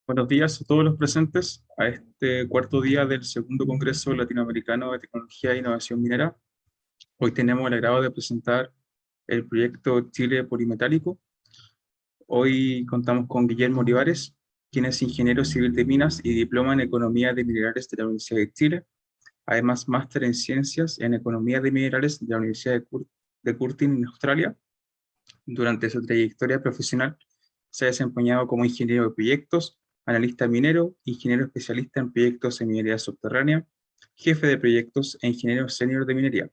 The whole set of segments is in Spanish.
Buenos días a todos los presentes a este cuarto día del segundo Congreso Latinoamericano de Tecnología e Innovación Minera. Hoy tenemos el agrado de presentar el proyecto Chile Polimetálico. Hoy contamos con Guillermo Olivares, quien es ingeniero civil de minas y diploma en Economía de Minerales de la Universidad de Chile, además máster en Ciencias en Economía de Minerales de la Universidad de Curtin en Australia. Durante su trayectoria profesional se ha desempeñado como ingeniero de proyectos, analista minero, ingeniero especialista en proyectos de minería subterránea, jefe de proyectos e ingeniero senior de minería,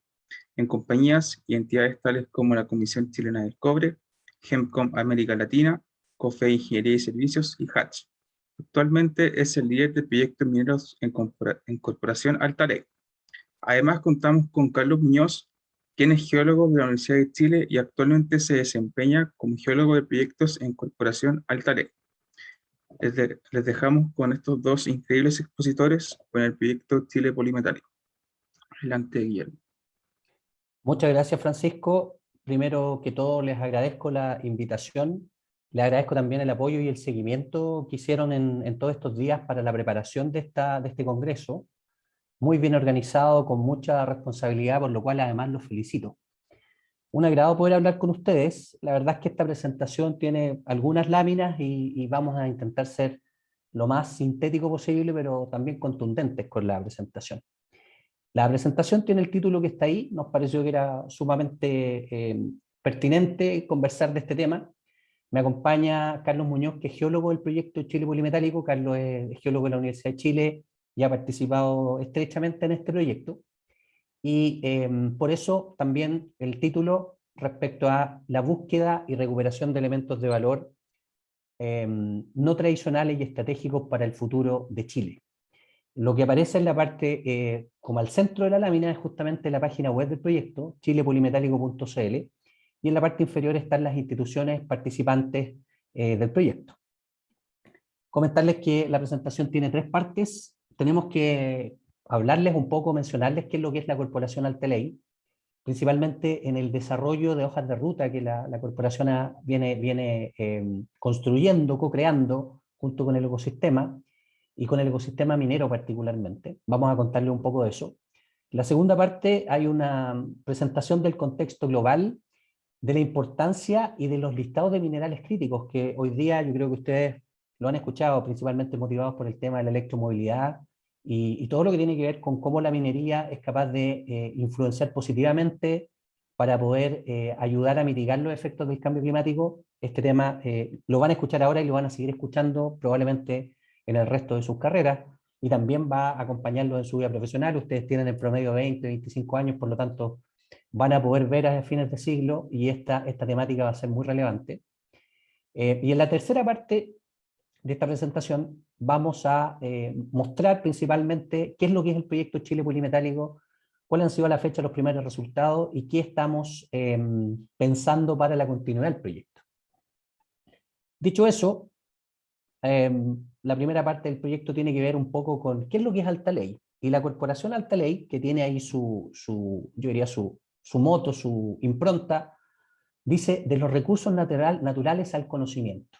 en compañías y entidades tales como la Comisión Chilena del Cobre, Gemcom América Latina, COFE Ingeniería y Servicios y Hatch. Actualmente es el líder de proyectos mineros en Corporación Altalec. Además contamos con Carlos Muñoz, quien es geólogo de la Universidad de Chile y actualmente se desempeña como geólogo de proyectos en Corporación Altalec. Les dejamos con estos dos increíbles expositores con el proyecto Chile Polimetálico. Adelante, Guillermo. Muchas gracias, Francisco. Primero que todo, les agradezco la invitación. Les agradezco también el apoyo y el seguimiento que hicieron en todos estos días para la preparación de este congreso. Muy bien organizado, con mucha responsabilidad, por lo cual además los felicito. Un agrado poder hablar con ustedes. La verdad es que esta presentación tiene algunas láminas y vamos a intentar ser lo más sintético posible, pero también contundentes con la presentación. La presentación tiene el título que está ahí, nos pareció que era sumamente pertinente conversar de este tema. Me acompaña Carlos Muñoz, que es geólogo del proyecto Chile Polimetálico. Carlos es geólogo de la Universidad de Chile y ha participado estrechamente en este proyecto. Y por eso también el título respecto a la búsqueda y recuperación de elementos de valor no tradicionales y estratégicos para el futuro de Chile. Lo que aparece en la parte, como al centro de la lámina, es justamente la página web del proyecto, chilepolimetálico.cl, y en la parte inferior están las instituciones participantes del proyecto. Comentarles que la presentación tiene tres partes. Tenemos que hablarles un poco, mencionarles qué es lo que es la Corporación Altalec, principalmente en el desarrollo de hojas de ruta que la corporación viene construyendo, co-creando junto con el ecosistema, y con el ecosistema minero particularmente. Vamos a contarle un poco de eso. En la segunda parte hay una presentación del contexto global, de la importancia y de los listados de minerales críticos, que hoy día yo creo que ustedes lo han escuchado, principalmente motivados por el tema de la electromovilidad y todo lo que tiene que ver con cómo la minería es capaz de influenciar positivamente para poder ayudar a mitigar los efectos del cambio climático. Este tema lo van a escuchar ahora y lo van a seguir escuchando probablemente en el resto de sus carreras, y también va a acompañarlos en su vida profesional. Ustedes tienen en promedio 20, 25 años, por lo tanto van a poder ver a fines de siglo, y esta temática va a ser muy relevante. Y en la tercera parte de esta presentación vamos a mostrar principalmente qué es lo que es el proyecto Chile Polimetálico, cuáles han sido a la fecha los primeros resultados y qué estamos pensando para la continuidad del proyecto. Dicho eso, la primera parte del proyecto tiene que ver un poco con qué es lo que es Altalec. Y la corporación Altalec, que tiene ahí yo diría su moto, su impronta, dice de los recursos naturales al conocimiento.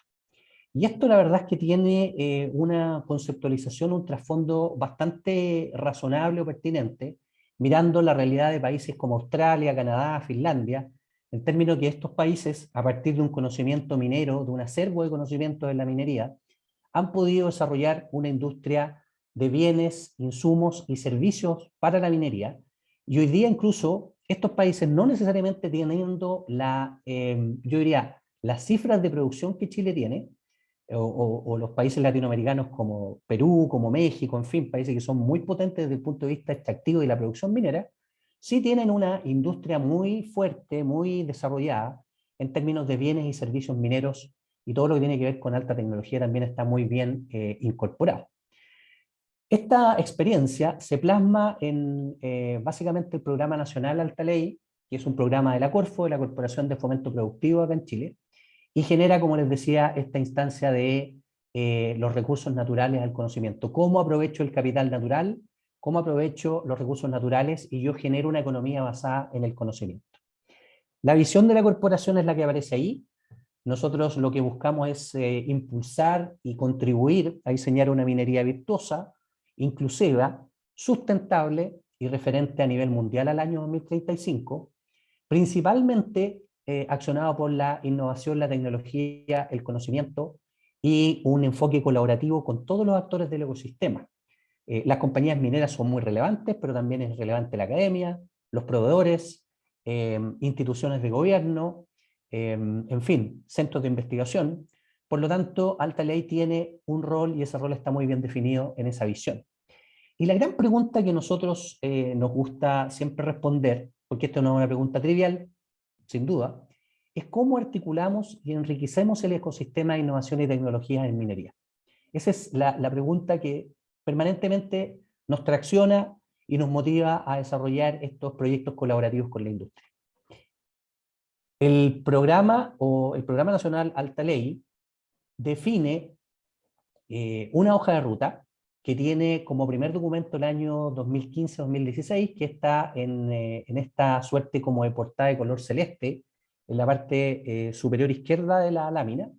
Y esto la verdad es que tiene una conceptualización, un trasfondo bastante razonable o pertinente, mirando la realidad de países como Australia, Canadá, Finlandia, en términos que estos países, a partir de un conocimiento minero, de un acervo de conocimiento de la minería, han podido desarrollar una industria de bienes, insumos y servicios para la minería. Y hoy día incluso estos países, no necesariamente teniendo yo diría, las cifras de producción que Chile tiene, o los países latinoamericanos como Perú, como México, en fin, países que son muy potentes desde el punto de vista extractivo y la producción minera, sí tienen una industria muy fuerte, muy desarrollada en términos de bienes y servicios mineros, y todo lo que tiene que ver con alta tecnología también está muy bien incorporado. Esta experiencia se plasma en básicamente el Programa Nacional Altalec, que es un programa de la Corfo, de la Corporación de Fomento Productivo acá en Chile, y genera, como les decía, esta instancia de los recursos naturales al conocimiento. ¿Cómo aprovecho el capital natural? ¿Cómo aprovecho los recursos naturales? Y yo genero una economía basada en el conocimiento. La visión de la corporación es la que aparece ahí. nosotros lo que buscamos es impulsar y contribuir a diseñar una minería virtuosa, inclusiva, sustentable y referente a nivel mundial al año 2035, principalmente accionado por la innovación, la tecnología, el conocimiento y un enfoque colaborativo con todos los actores del ecosistema. Las compañías mineras son muy relevantes, pero también es relevante la academia, los proveedores, instituciones de gobierno, en fin, centros de investigación. Por lo tanto, Alta Ley tiene un rol y ese rol está muy bien definido en esa visión. Y la gran pregunta que nosotros nos gusta siempre responder, porque esto no es una pregunta trivial, sin duda, es cómo articulamos y enriquecemos el ecosistema de innovación y tecnología en minería. Esa es la pregunta que permanentemente nos tracciona y nos motiva a desarrollar estos proyectos colaborativos con la industria. El programa nacional Alta Ley define una hoja de ruta que tiene como primer documento el año 2015-2016, que está en esta suerte como de portada de color celeste, en la parte superior izquierda de la lámina,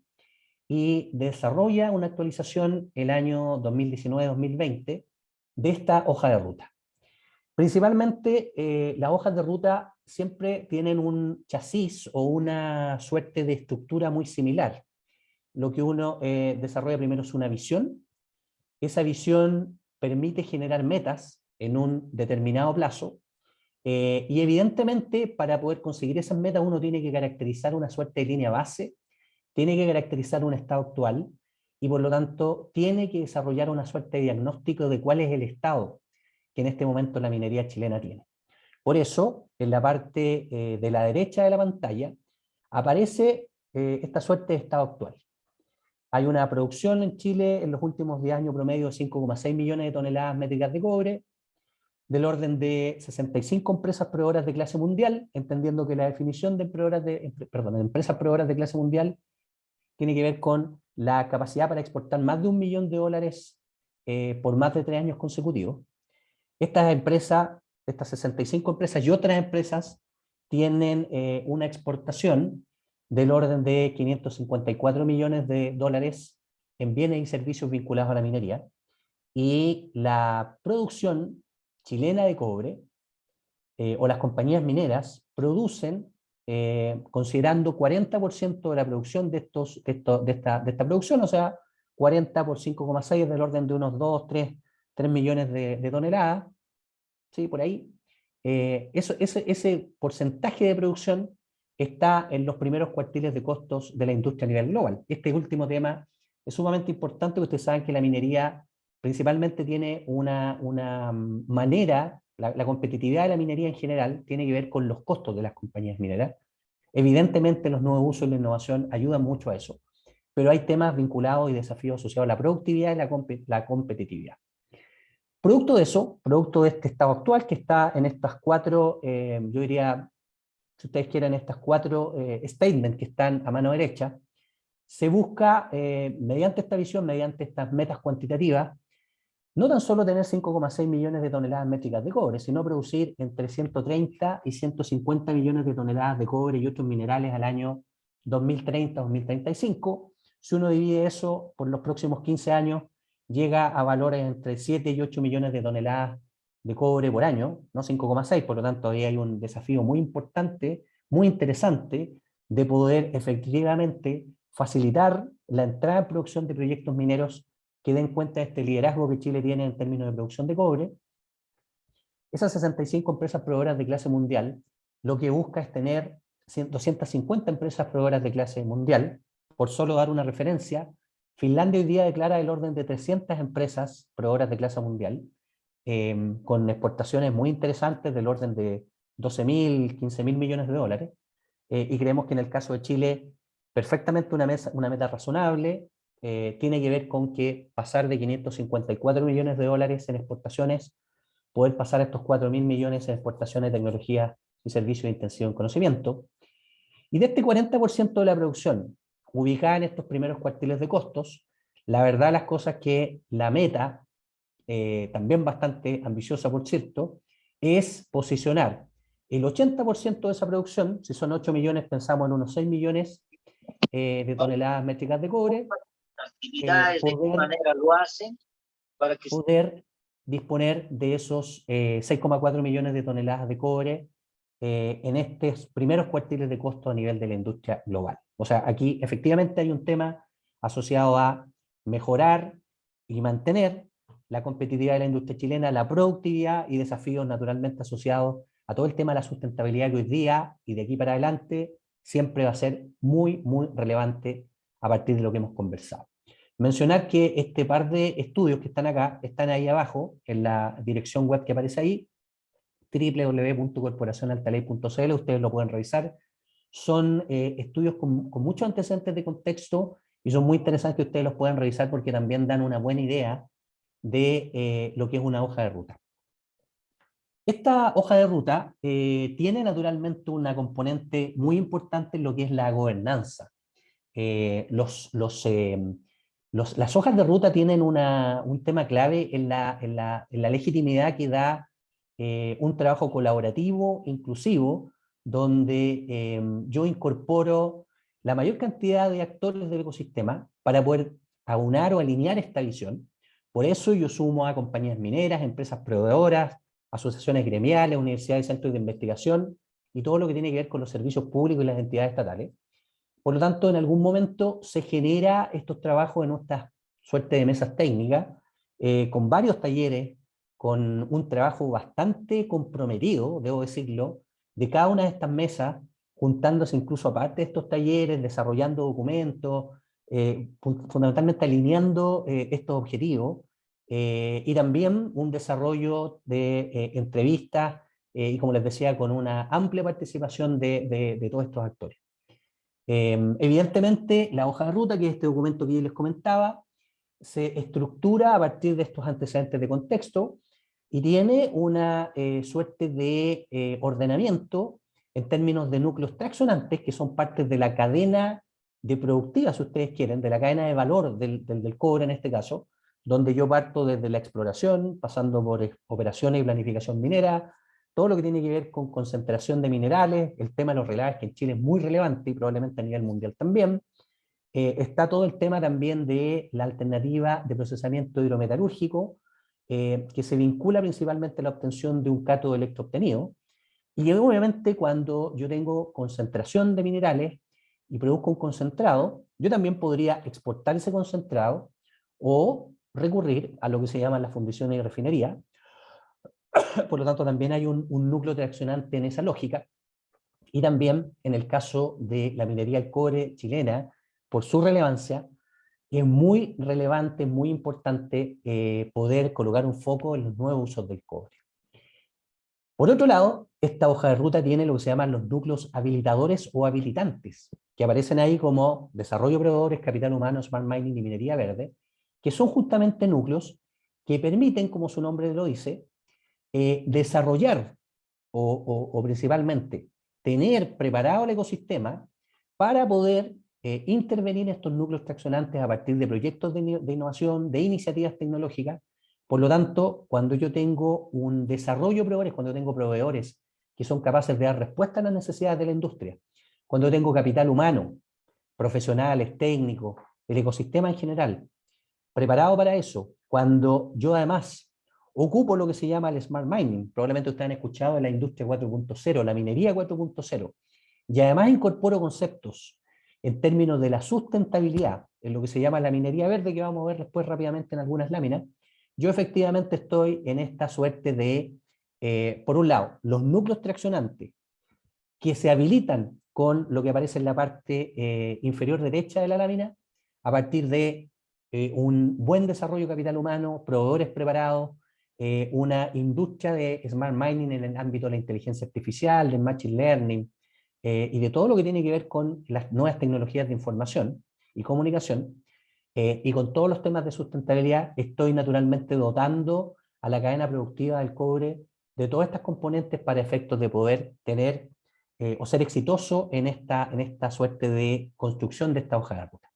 y desarrolla una actualización el año 2019-2020 de esta hoja de ruta. Principalmente, las hojas de ruta siempre tienen un chasis o una suerte de estructura muy similar. Lo que uno desarrolla primero es una visión. Esa visión permite generar metas en un determinado plazo, y evidentemente para poder conseguir esas metas uno tiene que caracterizar una suerte de línea base, tiene que caracterizar un estado actual y por lo tanto tiene que desarrollar una suerte de diagnóstico de cuál es el estado que en este momento la minería chilena tiene. Por eso, en la parte de la derecha de la pantalla aparece esta suerte de estado actual. Hay una producción en Chile en los últimos 10 años promedio de 5,6 millones de toneladas métricas de cobre, del orden de 65 empresas proveedoras de clase mundial, entendiendo que la definición de empresas proveedoras de clase mundial tiene que ver con la capacidad para exportar más de $1 millón por más de 3 años consecutivos. Estas empresas, estas 65 empresas y otras empresas tienen una exportación del orden de 554 millones de dólares en bienes y servicios vinculados a la minería, y la producción chilena de cobre o las compañías mineras producen, considerando 40% de la producción de esta producción, o sea, 40 por 5,6 del orden de unos 2, 3 millones de toneladas, ¿sí? Por ahí. Ese porcentaje de producción está en los primeros cuartiles de costos de la industria a nivel global. Este último tema es sumamente importante, porque ustedes saben que la minería principalmente tiene una manera, la competitividad de la minería en general tiene que ver con los costos de las compañías mineras. Evidentemente los nuevos usos y la innovación ayudan mucho a eso, pero hay temas vinculados y desafíos asociados a la productividad y la competitividad. Producto de eso, producto de este estado actual que está en estas cuatro, yo diría, si ustedes quieren, estas cuatro statements que están a mano derecha, se busca, mediante esta visión, mediante estas metas cuantitativas, no tan solo tener 5,6 millones de toneladas métricas de cobre, sino producir entre 130 y 150 millones de toneladas de cobre y otros minerales al año 2030-2035. Si uno divide eso por los próximos 15 años, llega a valores entre 7 y 8 millones de toneladas de cobre por año, no 5,6, por lo tanto ahí hay un desafío muy importante, muy interesante, de poder efectivamente facilitar la entrada en producción de proyectos mineros que den cuenta de este liderazgo que Chile tiene en términos de producción de cobre. Esas 65 empresas proveedoras de clase mundial, lo que busca es tener 250 empresas proveedoras de clase mundial. Por solo dar una referencia, Finlandia hoy día declara el orden de 300 empresas proveedoras de clase mundial, con exportaciones muy interesantes del orden de 12.000, 15.000 millones de dólares, y creemos que en el caso de Chile, perfectamente una meta razonable. Tiene que ver con que pasar de 554 millones de dólares en exportaciones, poder pasar a estos 4.000 millones en exportaciones de tecnología y servicios de intensivo en conocimiento. Y de este 40% de la producción ubicada en estos primeros cuartiles de costos, la verdad las cosas que la meta, también bastante ambiciosa por cierto, es posicionar el 80% de esa producción, si son 8 millones pensamos en unos 6 millones, de toneladas métricas de cobre, actividades, de qué manera lo hacen, para que poder disponer de esos 6,4 millones de toneladas de cobre en estos primeros cuartiles de costo a nivel de la industria global. O sea, aquí efectivamente hay un tema asociado a mejorar y mantener la competitividad de la industria chilena, la productividad y desafíos naturalmente asociados a todo el tema de la sustentabilidad que hoy día y de aquí para adelante siempre va a ser muy, muy relevante a partir de lo que hemos conversado. Mencionar que este par de estudios que están acá, están ahí abajo, en la dirección web que aparece ahí, www.corporacionaltaley.cl, ustedes lo pueden revisar. Son estudios con muchos antecedentes de contexto y son muy interesantes que ustedes los puedan revisar porque también dan una buena idea de lo que es una hoja de ruta. Esta hoja de ruta tiene naturalmente una componente muy importante en lo que es la gobernanza. Las hojas de ruta tienen un tema clave en la legitimidad que da un trabajo colaborativo, inclusivo, donde yo incorporo la mayor cantidad de actores del ecosistema para poder aunar o alinear esta visión. Por eso yo sumo a compañías mineras, empresas proveedoras, asociaciones gremiales, universidades y centros de investigación, y todo lo que tiene que ver con los servicios públicos y las entidades estatales. Por lo tanto, en algún momento se genera estos trabajos en esta suerte de mesas técnicas, con varios talleres, con un trabajo bastante comprometido, debo decirlo, de cada una de estas mesas, juntándose incluso aparte de estos talleres, desarrollando documentos, fundamentalmente alineando estos objetivos, y también un desarrollo de entrevistas, y como les decía, con una amplia participación de todos estos actores. Evidentemente, la hoja de ruta, que es este documento que yo les comentaba, se estructura a partir de estos antecedentes de contexto y tiene una suerte de ordenamiento en términos de núcleos traccionantes, que son partes de la cadena de productiva, si ustedes quieren, de la cadena de valor del cobre en este caso, donde yo parto desde la exploración, pasando por operaciones y planificación minera, todo lo que tiene que ver con concentración de minerales, el tema de los relaves, que en Chile es muy relevante y probablemente a nivel mundial también. Está todo el tema también de la alternativa de procesamiento hidrometalúrgico, que se vincula principalmente a la obtención de un cátodo electroobtenido. Y obviamente cuando yo tengo concentración de minerales y produzco un concentrado, yo también podría exportar ese concentrado o recurrir a lo que se llama las fundiciones y refinería. Por lo tanto, también hay un núcleo traccionante en esa lógica. Y también en el caso de la minería del cobre chilena, por su relevancia, es muy relevante, muy importante poder colocar un foco en los nuevos usos del cobre. Por otro lado, esta hoja de ruta tiene lo que se llaman los núcleos habilitadores o habilitantes, que aparecen ahí como desarrollo de proveedores, capital humano, smart mining y minería verde, que son justamente núcleos que permiten, como su nombre lo dice, desarrollar o principalmente tener preparado el ecosistema para poder intervenir en estos núcleos traccionantes a partir de proyectos de innovación, de iniciativas tecnológicas. Por lo tanto, cuando yo tengo un desarrollo de proveedores, cuando tengo proveedores que son capaces de dar respuesta a las necesidades de la industria, cuando tengo capital humano, profesionales, técnicos, el ecosistema en general, preparado para eso, cuando yo además ocupo lo que se llama el smart mining, probablemente ustedes han escuchado de la industria 4.0, la minería 4.0, y además incorporo conceptos en términos de la sustentabilidad, en lo que se llama la minería verde, que vamos a ver después rápidamente en algunas láminas. Yo efectivamente estoy en esta suerte de, por un lado, los núcleos traccionantes que se habilitan con lo que aparece en la parte inferior derecha de la lámina, a partir de un buen desarrollo de capital humano, proveedores preparados, una industria de smart mining en el ámbito de la inteligencia artificial, del machine learning, y de todo lo que tiene que ver con las nuevas tecnologías de información y comunicación, y con todos los temas de sustentabilidad, estoy naturalmente dotando a la cadena productiva del cobre de todas estas componentes para efectos de poder tener o ser exitoso en esta suerte de construcción de esta hoja de ruta.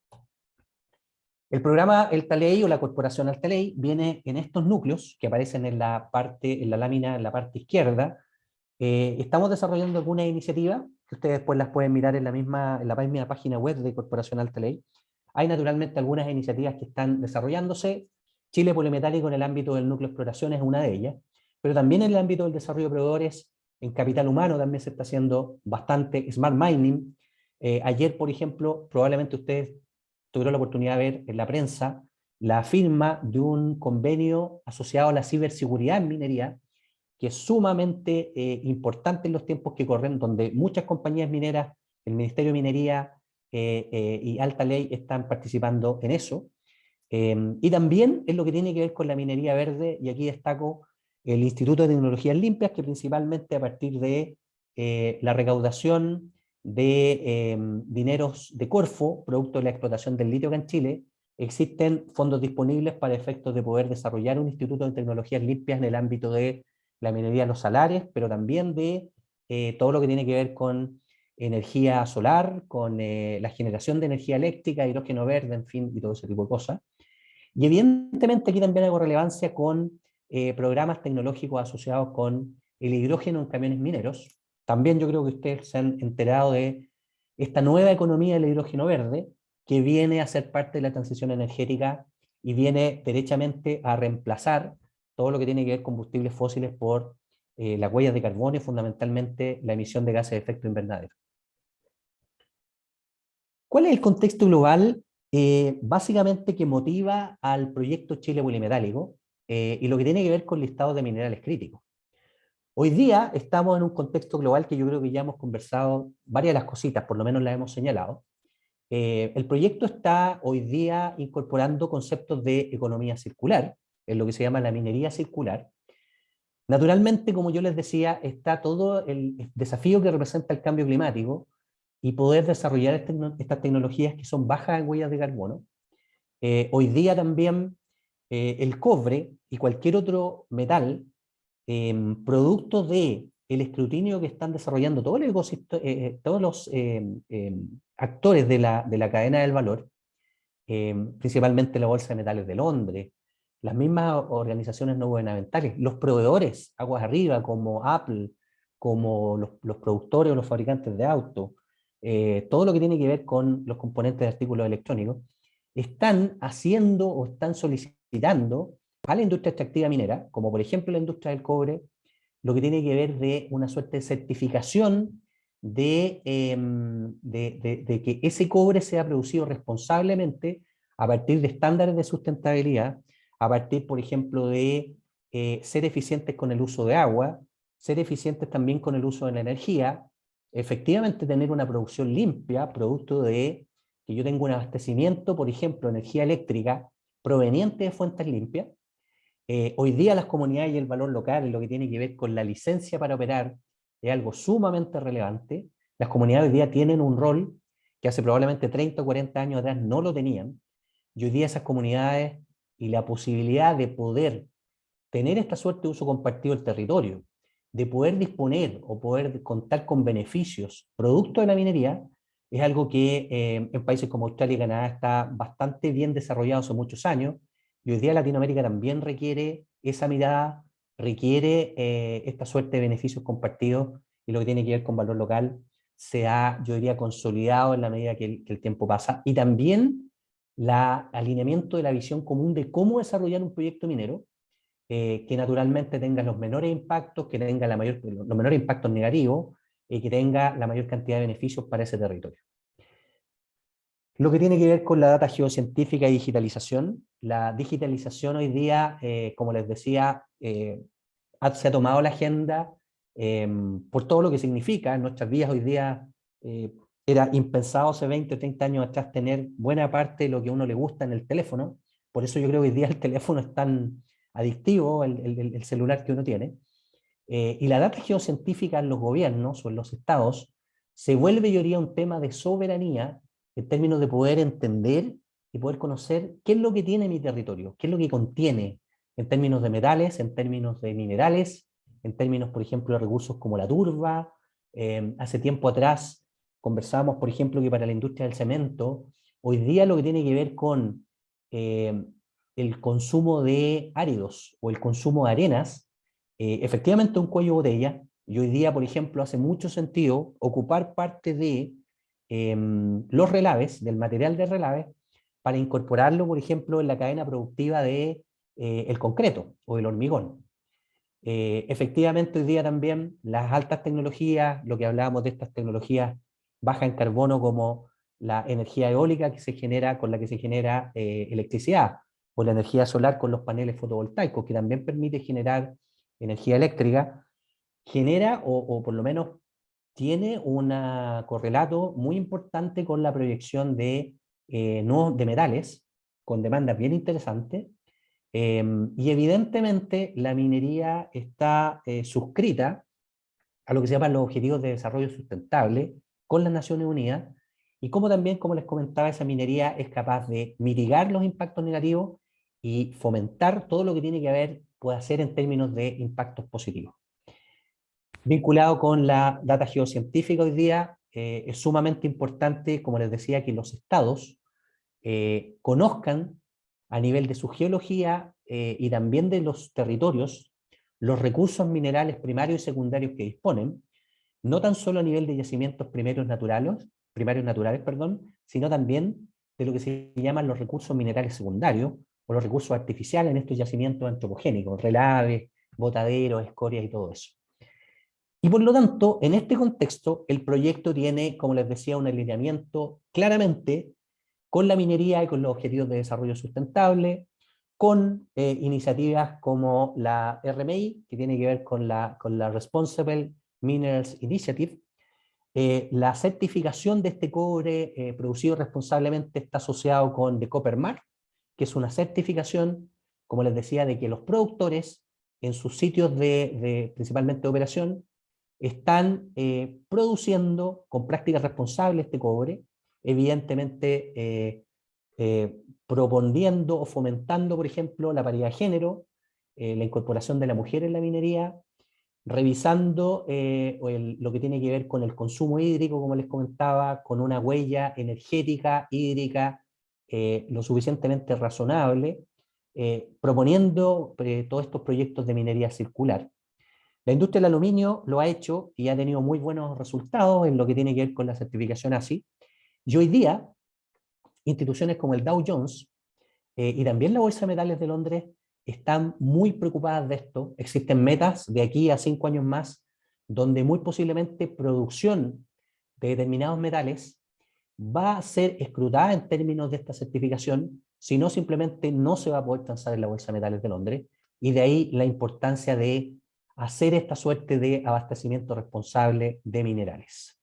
El programa Altaley o la corporación Altaley viene en estos núcleos que aparecen en la lámina, en la parte izquierda. Estamos desarrollando alguna iniciativa que ustedes después las pueden mirar en la misma página web de Corporación Alta Ley. Hay naturalmente algunas iniciativas que están desarrollándose. Chile Polimetálico en el ámbito del núcleo de exploración es una de ellas, pero también en el ámbito del desarrollo de proveedores, en capital humano también se está haciendo bastante smart mining. Ayer, por ejemplo, probablemente ustedes tuvieron la oportunidad de ver en la prensa la firma de un convenio asociado a la ciberseguridad en minería, que es sumamente importante en los tiempos que corren, donde muchas compañías mineras, el Ministerio de Minería y Alta Ley están participando en eso. Y también es lo que tiene que ver con la minería verde, y aquí destaco el Instituto de Tecnologías Limpias, que principalmente a partir de la recaudación de dineros de Corfo, producto de la explotación del litio acá en Chile, existen fondos disponibles para efectos de poder desarrollar un Instituto de Tecnologías Limpias en el ámbito de la minería de los salares, pero también de todo lo que tiene que ver con energía solar, con la generación de energía eléctrica, hidrógeno verde, en fin, y todo ese tipo de cosas. Y evidentemente aquí también hago relevancia con programas tecnológicos asociados con el hidrógeno en camiones mineros. También yo creo que ustedes se han enterado de esta nueva economía del hidrógeno verde, que viene a ser parte de la transición energética y viene derechamente a reemplazar todo lo que tiene que ver con combustibles fósiles por las huellas de carbono y fundamentalmente la emisión de gases de efecto invernadero. ¿Cuál es el contexto global básicamente que motiva al proyecto Chile Polimetálico y lo que tiene que ver con listados de minerales críticos? Hoy día estamos en un contexto global que yo creo que ya hemos conversado varias de las cositas, por lo menos las hemos señalado. El proyecto está hoy día incorporando conceptos de economía circular, en lo que se llama la minería circular. Naturalmente, como yo les decía, está todo el desafío que representa el cambio climático y poder desarrollar estas tecnologías que son bajas en huellas de carbono. Hoy día también el cobre y cualquier otro metal, producto del escrutinio que están desarrollando todos los actores de la cadena del valor, principalmente la Bolsa de Metales de Londres, las mismas organizaciones no gubernamentales, los proveedores aguas arriba como Apple, como los productores o los fabricantes de autos, todo lo que tiene que ver con los componentes de artículos electrónicos, están haciendo o están solicitando a la industria extractiva minera, como por ejemplo la industria del cobre, lo que tiene que ver de una suerte de certificación de que ese cobre sea producido responsablemente a partir de estándares de sustentabilidad, a partir, por ejemplo, de ser eficientes con el uso de agua, ser eficientes también con el uso de la energía, efectivamente tener una producción limpia, producto de que yo tenga un abastecimiento, por ejemplo, de energía eléctrica proveniente de fuentes limpias. Hoy día las comunidades y el valor local, en lo que tiene que ver con la licencia para operar, es algo sumamente relevante. Las comunidades hoy día tienen un rol que hace probablemente 30 o 40 años atrás no lo tenían, y hoy día esas comunidades y la posibilidad de poder tener esta suerte de uso compartido del territorio, de poder disponer o poder contar con beneficios producto de la minería, es algo que en países como Australia y Canadá está bastante bien desarrollado hace muchos años, y hoy día Latinoamérica también requiere esa mirada, requiere esta suerte de beneficios compartidos, y lo que tiene que ver con valor local se ha, yo diría, consolidado en la medida que el tiempo pasa, y también el alineamiento de la visión común de cómo desarrollar un proyecto minero que naturalmente tenga los menores impactos, que tenga los menores impactos negativos y que tenga la mayor cantidad de beneficios para ese territorio. Lo que tiene que ver con la data geocientífica y digitalización, la digitalización hoy día, como les decía, se ha tomado la agenda por todo lo que significa. En nuestras vidas hoy día era impensado hace 20 o 30 años atrás tener buena parte de lo que a uno le gusta en el teléfono. Por eso yo creo que hoy día el teléfono es tan adictivo, el celular que uno tiene. Y la data geocientífica en los gobiernos o en los estados se vuelve, yo diría, un tema de soberanía en términos de poder entender y poder conocer qué es lo que tiene mi territorio, qué es lo que contiene en términos de metales, en términos de minerales, en términos, por ejemplo, de recursos como la turba. Hace tiempo atrás conversábamos, por ejemplo, que para la industria del cemento, hoy día lo que tiene que ver con el consumo de áridos o el consumo de arenas, efectivamente un cuello de botella, Y hoy día, por ejemplo, hace mucho sentido ocupar parte de los relaves, del material de relaves, para incorporarlo, por ejemplo, en la cadena productiva de el concreto o el hormigón. Efectivamente, hoy día también las altas tecnologías, lo que hablábamos de estas tecnologías bajas en carbono como la energía eólica que se genera, con la que se genera electricidad, o la energía solar con los paneles fotovoltaicos, que también permite generar energía eléctrica, genera o por lo menos tiene un correlato muy importante con la proyección de metales, con demandas bien interesantes. Y evidentemente la minería está suscrita a lo que se llaman los Objetivos de Desarrollo Sustentable con las Naciones Unidas, y como también, como les comentaba, esa minería es capaz de mitigar los impactos negativos y fomentar todo lo que tiene que ver, puede hacer en términos de impactos positivos. Vinculado con la data geocientífica hoy día, es sumamente importante, como les decía, que los estados conozcan a nivel de su geología y también de los territorios los recursos minerales primarios y secundarios que disponen, no tan solo a nivel de yacimientos primarios naturales, sino también de lo que se llaman los recursos minerales secundarios o los recursos artificiales en estos yacimientos antropogénicos, relaves, botaderos, escorias y todo eso. Y por lo tanto, en este contexto, el proyecto tiene, como les decía, un alineamiento claramente con la minería y con los objetivos de desarrollo sustentable, con iniciativas como la RMI, que tiene que ver con la Responsible Minerals Initiative. La certificación de este cobre producido responsablemente está asociado con The Copper Mark, que es una certificación, como les decía, de que los productores en sus sitios principalmente de operación están produciendo con prácticas responsables este cobre, evidentemente proponiendo o fomentando, por ejemplo, la paridad de género, la incorporación de la mujer en la minería, revisando lo que tiene que ver con el consumo hídrico, como les comentaba, con una huella energética, hídrica, lo suficientemente razonable, proponiendo todos estos proyectos de minería circular. La industria del aluminio lo ha hecho y ha tenido muy buenos resultados en lo que tiene que ver con la certificación ASI. Y hoy día, instituciones como el Dow Jones y también la Bolsa de Metales de Londres están muy preocupadas de esto. Existen metas de aquí a 5 años más, donde muy posiblemente producción de determinados metales va a ser escrutada en términos de esta certificación, si no simplemente no se va a poder transar en la Bolsa de Metales de Londres, y de ahí la importancia de hacer esta suerte de abastecimiento responsable de minerales.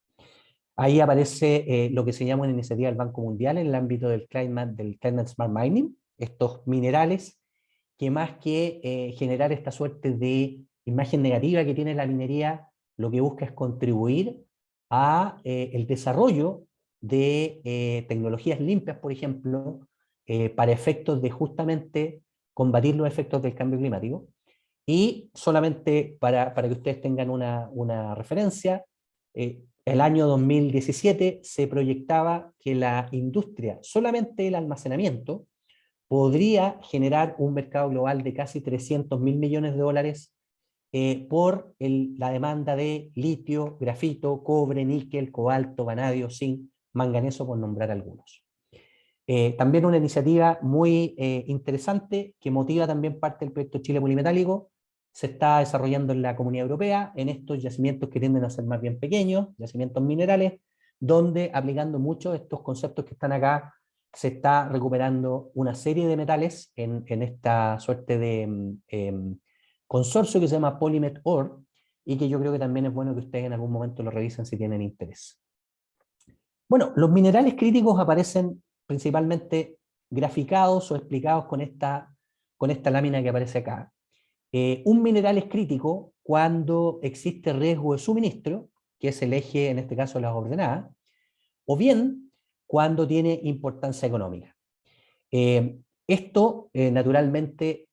Ahí aparece lo que se llama una iniciativa del Banco Mundial en el ámbito del Climate Smart Mining, estos minerales que más que generar esta suerte de imagen negativa que tiene la minería, lo que busca es contribuir a el desarrollo de tecnologías limpias, por ejemplo, para efectos de justamente combatir los efectos del cambio climático. Y solamente para que ustedes tengan una referencia, el año 2017 se proyectaba que la industria, solamente el almacenamiento, podría generar un mercado global de casi 300.000 millones de dólares por la demanda de litio, grafito, cobre, níquel, cobalto, vanadio, zinc, manganeso, por nombrar algunos. También una iniciativa muy interesante que motiva también parte del proyecto Chile Polimetálico, se está desarrollando en la Comunidad Europea, en estos yacimientos que tienden a ser más bien pequeños, yacimientos minerales, donde aplicando muchos de estos conceptos que están acá, se está recuperando una serie de metales en esta suerte de consorcio que se llama Polymet Ore, y que yo creo que también es bueno que ustedes en algún momento lo revisen si tienen interés. Bueno, los minerales críticos aparecen principalmente graficados o explicados con esta lámina que aparece acá. Un mineral es crítico cuando existe riesgo de suministro, que es el eje, en este caso, de las ordenadas, o bien cuando tiene importancia económica. Esto naturalmente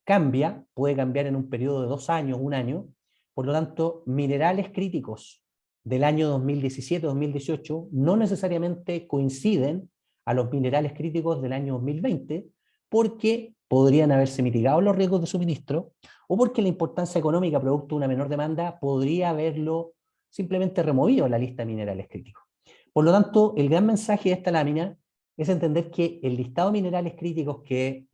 puede cambiar en un periodo de 2 años, 1 año, por lo tanto, minerales críticos del año 2017-2018 no necesariamente coinciden a los minerales críticos del año 2020, porque podrían haberse mitigado los riesgos de suministro, o porque la importancia económica producto de una menor demanda podría haberlo simplemente removido de la lista de minerales críticos. Por lo tanto, el gran mensaje de esta lámina es entender que el listado de minerales críticos que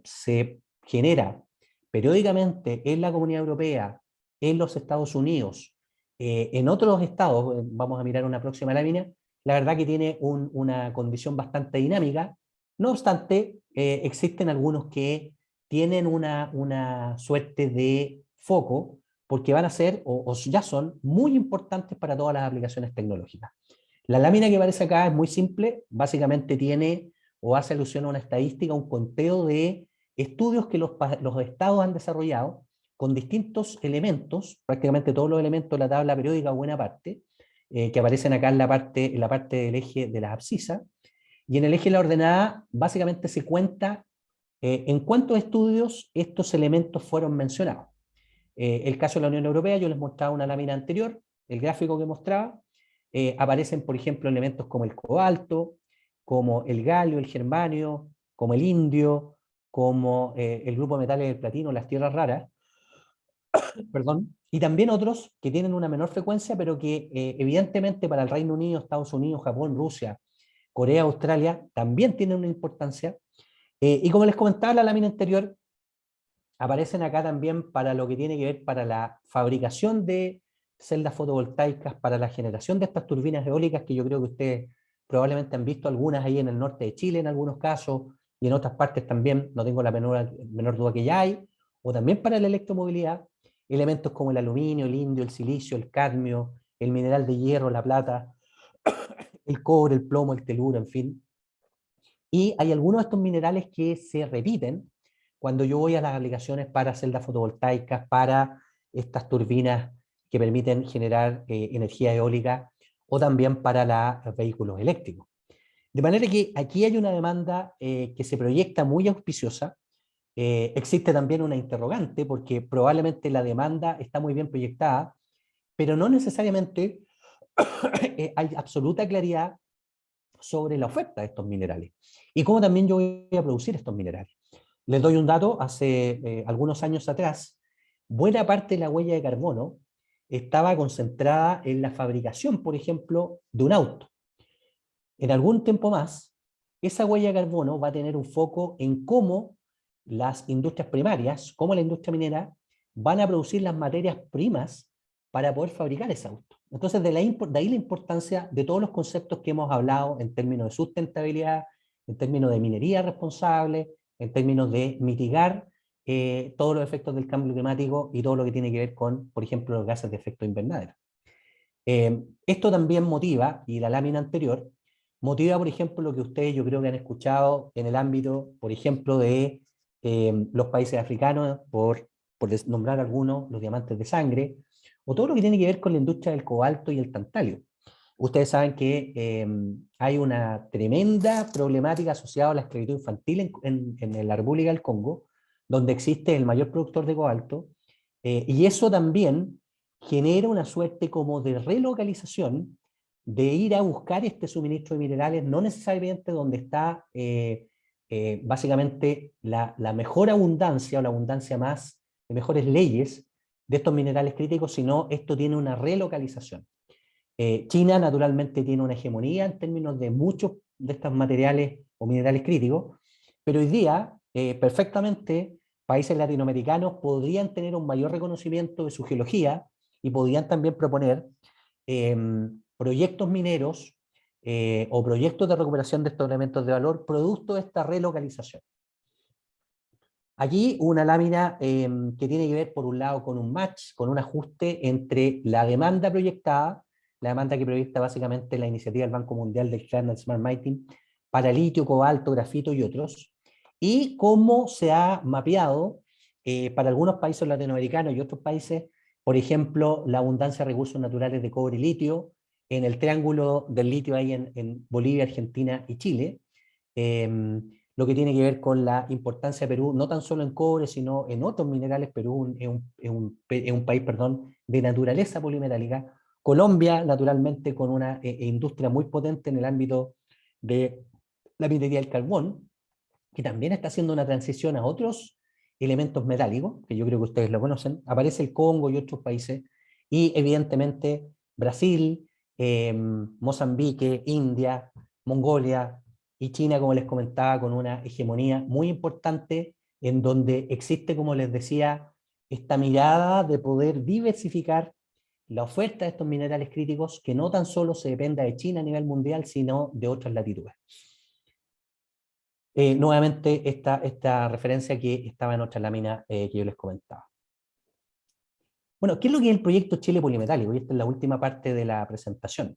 se genera periódicamente en la Comunidad Europea, en los Estados Unidos, en otros estados, vamos a mirar una próxima lámina, la verdad que tiene una condición bastante dinámica. No obstante, existen algunos que tienen una suerte de foco porque van a ser o ya son muy importantes para todas las aplicaciones tecnológicas. La lámina que aparece acá es muy simple, básicamente tiene o hace alusión a una estadística, un conteo de estudios que los estados han desarrollado con distintos elementos, prácticamente todos los elementos de la tabla periódica o buena parte, que aparecen acá en la parte del eje de las abscisas, y en el eje de la ordenada básicamente se cuenta en cuántos estudios estos elementos fueron mencionados. El caso de la Unión Europea, yo les mostraba una lámina anterior, el gráfico que mostraba, aparecen, por ejemplo, elementos como el cobalto, como el galio, el germanio, como el indio, como el grupo de metales del platino, las tierras raras, perdón, y también otros que tienen una menor frecuencia, pero que evidentemente para el Reino Unido, Estados Unidos, Japón, Rusia, Corea, Australia, también tienen una importancia. Y como les comentaba en la lámina anterior, aparecen acá también para lo que tiene que ver para la fabricación de celdas fotovoltaicas, para la generación de estas turbinas eólicas, que yo creo que ustedes probablemente han visto algunas ahí en el norte de Chile en algunos casos, y en otras partes también, no tengo la menor duda que ya hay, o también para la electromovilidad, elementos como el aluminio, el indio, el silicio, el cadmio, el mineral de hierro, la plata, el cobre, el plomo, el teluro, en fin. Y hay algunos de estos minerales que se repiten cuando yo voy a las aplicaciones para celdas fotovoltaicas, para estas turbinas que permiten generar energía eólica, o también para los vehículos eléctricos. De manera que aquí hay una demanda que se proyecta muy auspiciosa. Existe también una interrogante, porque probablemente la demanda está muy bien proyectada, pero no necesariamente hay absoluta claridad sobre la oferta de estos minerales y cómo también yo voy a producir estos minerales. Les doy un dato: hace algunos años atrás, buena parte de la huella de carbono estaba concentrada en la fabricación, por ejemplo, de un auto. En algún tiempo más, esa huella de carbono va a tener un foco en cómo las industrias primarias, como la industria minera, van a producir las materias primas para poder fabricar ese auto. Entonces, de ahí la importancia de todos los conceptos que hemos hablado en términos de sustentabilidad, en términos de minería responsable, en términos de mitigar todos los efectos del cambio climático y todo lo que tiene que ver con, por ejemplo, los gases de efecto invernadero. Esto también motiva, y la lámina anterior, motiva, por ejemplo, lo que ustedes yo creo que han escuchado en el ámbito, por ejemplo, de los países africanos, por nombrar algunos, los diamantes de sangre, o todo lo que tiene que ver con la industria del cobalto y el tantalio. Ustedes saben que hay una tremenda problemática asociada a la esclavitud infantil en la República del Congo, donde existe el mayor productor de cobalto, y eso también genera una suerte como de relocalización, de ir a buscar este suministro de minerales, no necesariamente donde está básicamente la mejor abundancia o la abundancia más de mejores leyes de estos minerales críticos, sino esto tiene una relocalización. China naturalmente tiene una hegemonía en términos de muchos de estos materiales o minerales críticos, pero hoy día perfectamente países latinoamericanos podrían tener un mayor reconocimiento de su geología y podrían también proponer proyectos mineros o proyectos de recuperación de estos elementos de valor producto de esta relocalización. Aquí una lámina que tiene que ver por un lado con un match, con un ajuste entre la demanda proyectada, la demanda que proyecta básicamente la iniciativa del Banco Mundial del Climate Smart Mining para litio, cobalto, grafito y otros, y cómo se ha mapeado para algunos países latinoamericanos y otros países, por ejemplo, la abundancia de recursos naturales de cobre y litio, en el triángulo del litio ahí en Bolivia, Argentina y Chile, lo que tiene que ver con la importancia de Perú, no tan solo en cobre, sino en otros minerales. Perú es un país, perdón, de naturaleza polimetálica. Colombia, naturalmente, con una industria muy potente en el ámbito de la minería del carbón. que también está haciendo una transición a otros elementos metálicos, que yo creo que ustedes lo conocen. Aparece el Congo y otros países, y evidentemente Brasil, Mozambique, India, Mongolia y China, como les comentaba, con una hegemonía muy importante en donde existe, como les decía, esta mirada de poder diversificar la oferta de estos minerales críticos, que no tan solo se dependa de China a nivel mundial, sino de otras latitudes. Nuevamente esta referencia que estaba en otra lámina que yo les comentaba. Bueno, ¿qué es lo que es el proyecto Chile Polimetálico? Y esta es la última parte de la presentación.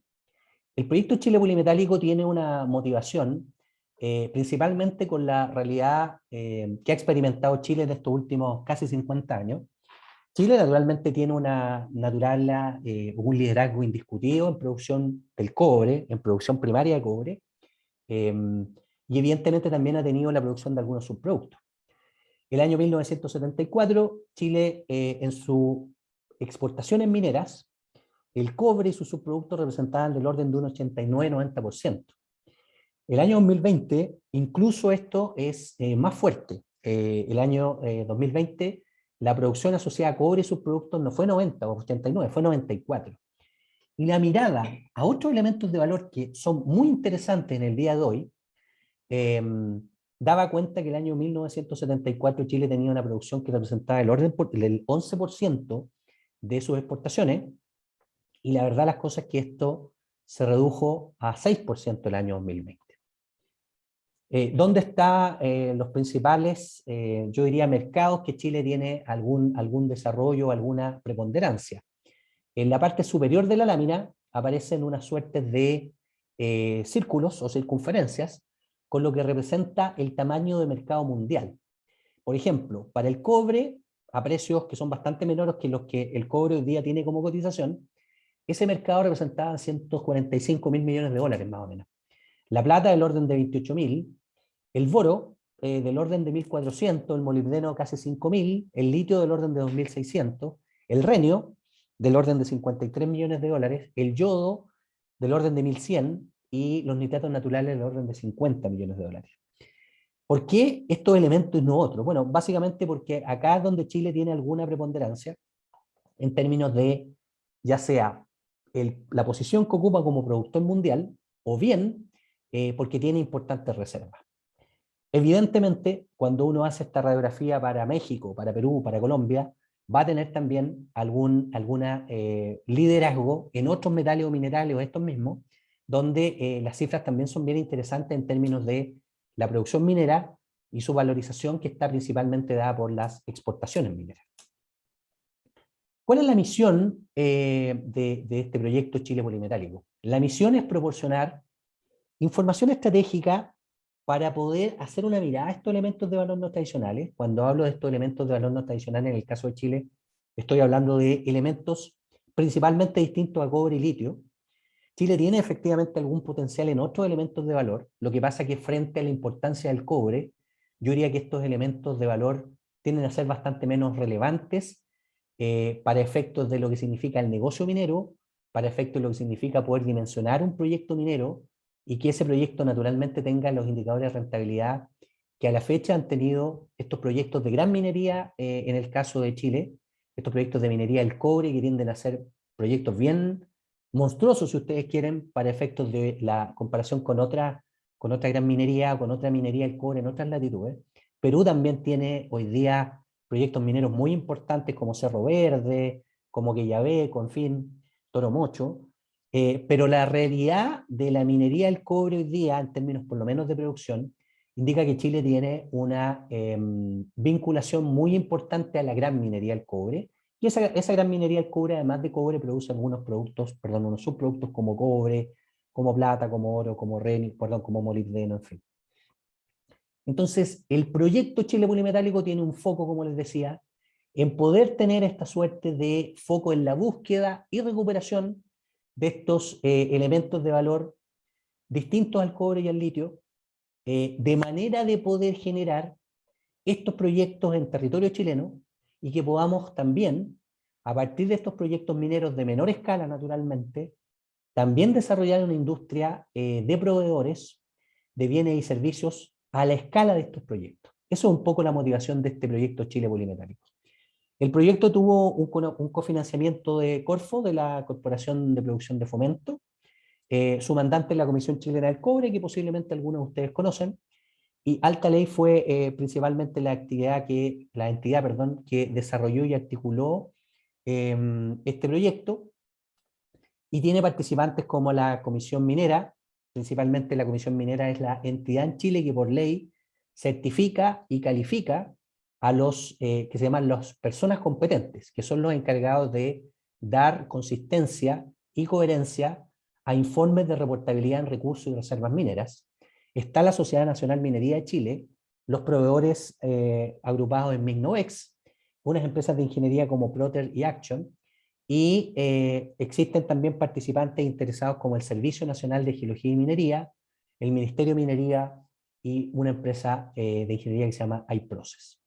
El proyecto Chile Polimetálico tiene una motivación principalmente con la realidad que ha experimentado Chile en estos últimos casi 50 años. Chile naturalmente tiene un liderazgo indiscutido en producción del cobre, en producción primaria de cobre, y evidentemente también ha tenido la producción de algunos subproductos. El año 1974, Chile en sus exportaciones mineras, el cobre y sus subproductos representaban del orden de un 89-90%. El año 2020, incluso esto es más fuerte. El año 2020, la producción asociada a cobre y sus productos no fue 90 o 89, fue 94. Y la mirada a otros elementos de valor que son muy interesantes en el día de hoy, daba cuenta que el año 1974 Chile tenía una producción que representaba el orden del 11% de sus exportaciones, y la verdad las cosas es que esto se redujo a 6% el año 2020. ¿Dónde están los principales, yo diría, mercados que Chile tiene algún desarrollo, alguna preponderancia? En la parte superior de la lámina aparecen unas suertes de círculos o circunferencias, con lo que representa el tamaño de mercado mundial. Por ejemplo, para el cobre, a precios que son bastante menores que los que el cobre hoy día tiene como cotización, ese mercado representaba 145.000 millones de dólares más o menos. La plata del orden de 28.000, el boro del orden de 1.400, el molibdeno casi 5.000, el litio del orden de 2.600, el renio del orden de 53 millones de dólares, el yodo del orden de 1.100 y los nitratos naturales del orden de 50 millones de dólares. ¿Por qué estos elementos y no otros? Bueno, básicamente porque acá es donde Chile tiene alguna preponderancia en términos de, ya sea la posición que ocupa como productor mundial, o bien porque tiene importantes reservas. Evidentemente, cuando uno hace esta radiografía para México, para Perú, para Colombia, va a tener también algún liderazgo en otros metales o minerales o estos mismos, donde las cifras también son bien interesantes en términos de la producción minera y su valorización, que está principalmente dada por las exportaciones mineras. ¿Cuál es la misión de este proyecto Chile Polimetálico? La misión es proporcionar información estratégica para poder hacer una mirada a estos elementos de valor no tradicionales. Cuando hablo de estos elementos de valor no tradicionales, en el caso de Chile, estoy hablando de elementos principalmente distintos a cobre y litio. Chile tiene efectivamente algún potencial en otros elementos de valor, lo que pasa que frente a la importancia del cobre, yo diría que estos elementos de valor tienden a ser bastante menos relevantes para efectos de lo que significa el negocio minero, para efectos de lo que significa poder dimensionar un proyecto minero, y que ese proyecto naturalmente tenga los indicadores de rentabilidad que a la fecha han tenido estos proyectos de gran minería, en el caso de Chile, estos proyectos de minería del cobre, que tienden a ser proyectos bien monstruosos, si ustedes quieren, para efectos de la comparación con otra gran minería, con otra minería del cobre en otras latitudes. Perú también tiene hoy día proyectos mineros muy importantes como Cerro Verde, como Queyabeco, en fin, Toro Mocho, pero la realidad de la minería del cobre hoy día, en términos por lo menos de producción, indica que Chile tiene una vinculación muy importante a la gran minería del cobre, y esa gran minería del cobre, además de cobre, produce algunos unos subproductos como cobre, como plata, como oro, como como molibdeno, en fin. Entonces, el proyecto Chile Polimetálico tiene un foco, como les decía, en poder tener esta suerte de foco en la búsqueda y recuperación de estos elementos de valor distintos al cobre y al litio, de manera de poder generar estos proyectos en territorio chileno, y que podamos también, a partir de estos proyectos mineros de menor escala naturalmente, también desarrollar una industria de proveedores de bienes y servicios a la escala de estos proyectos. Eso es un poco la motivación de este proyecto Chile Polimetálico. El proyecto tuvo un cofinanciamiento de Corfo, de la Corporación de Producción de Fomento. Su mandante es la Comisión Chilena del Cobre, que posiblemente algunos de ustedes conocen. Y Alta Ley fue principalmente la entidad que desarrolló y articuló este proyecto, y tiene participantes como la Comisión Minera. Principalmente la Comisión Minera es la entidad en Chile que por ley certifica y califica a los que se llaman las personas competentes, que son los encargados de dar consistencia y coherencia a informes de reportabilidad en recursos y reservas mineras. Está la Sociedad Nacional Minería de Chile, los proveedores agrupados en Mignovex, unas empresas de ingeniería como Proter y Action, y existen también participantes interesados como el Servicio Nacional de Geología y Minería, el Ministerio de Minería y una empresa de ingeniería que se llama iProcess.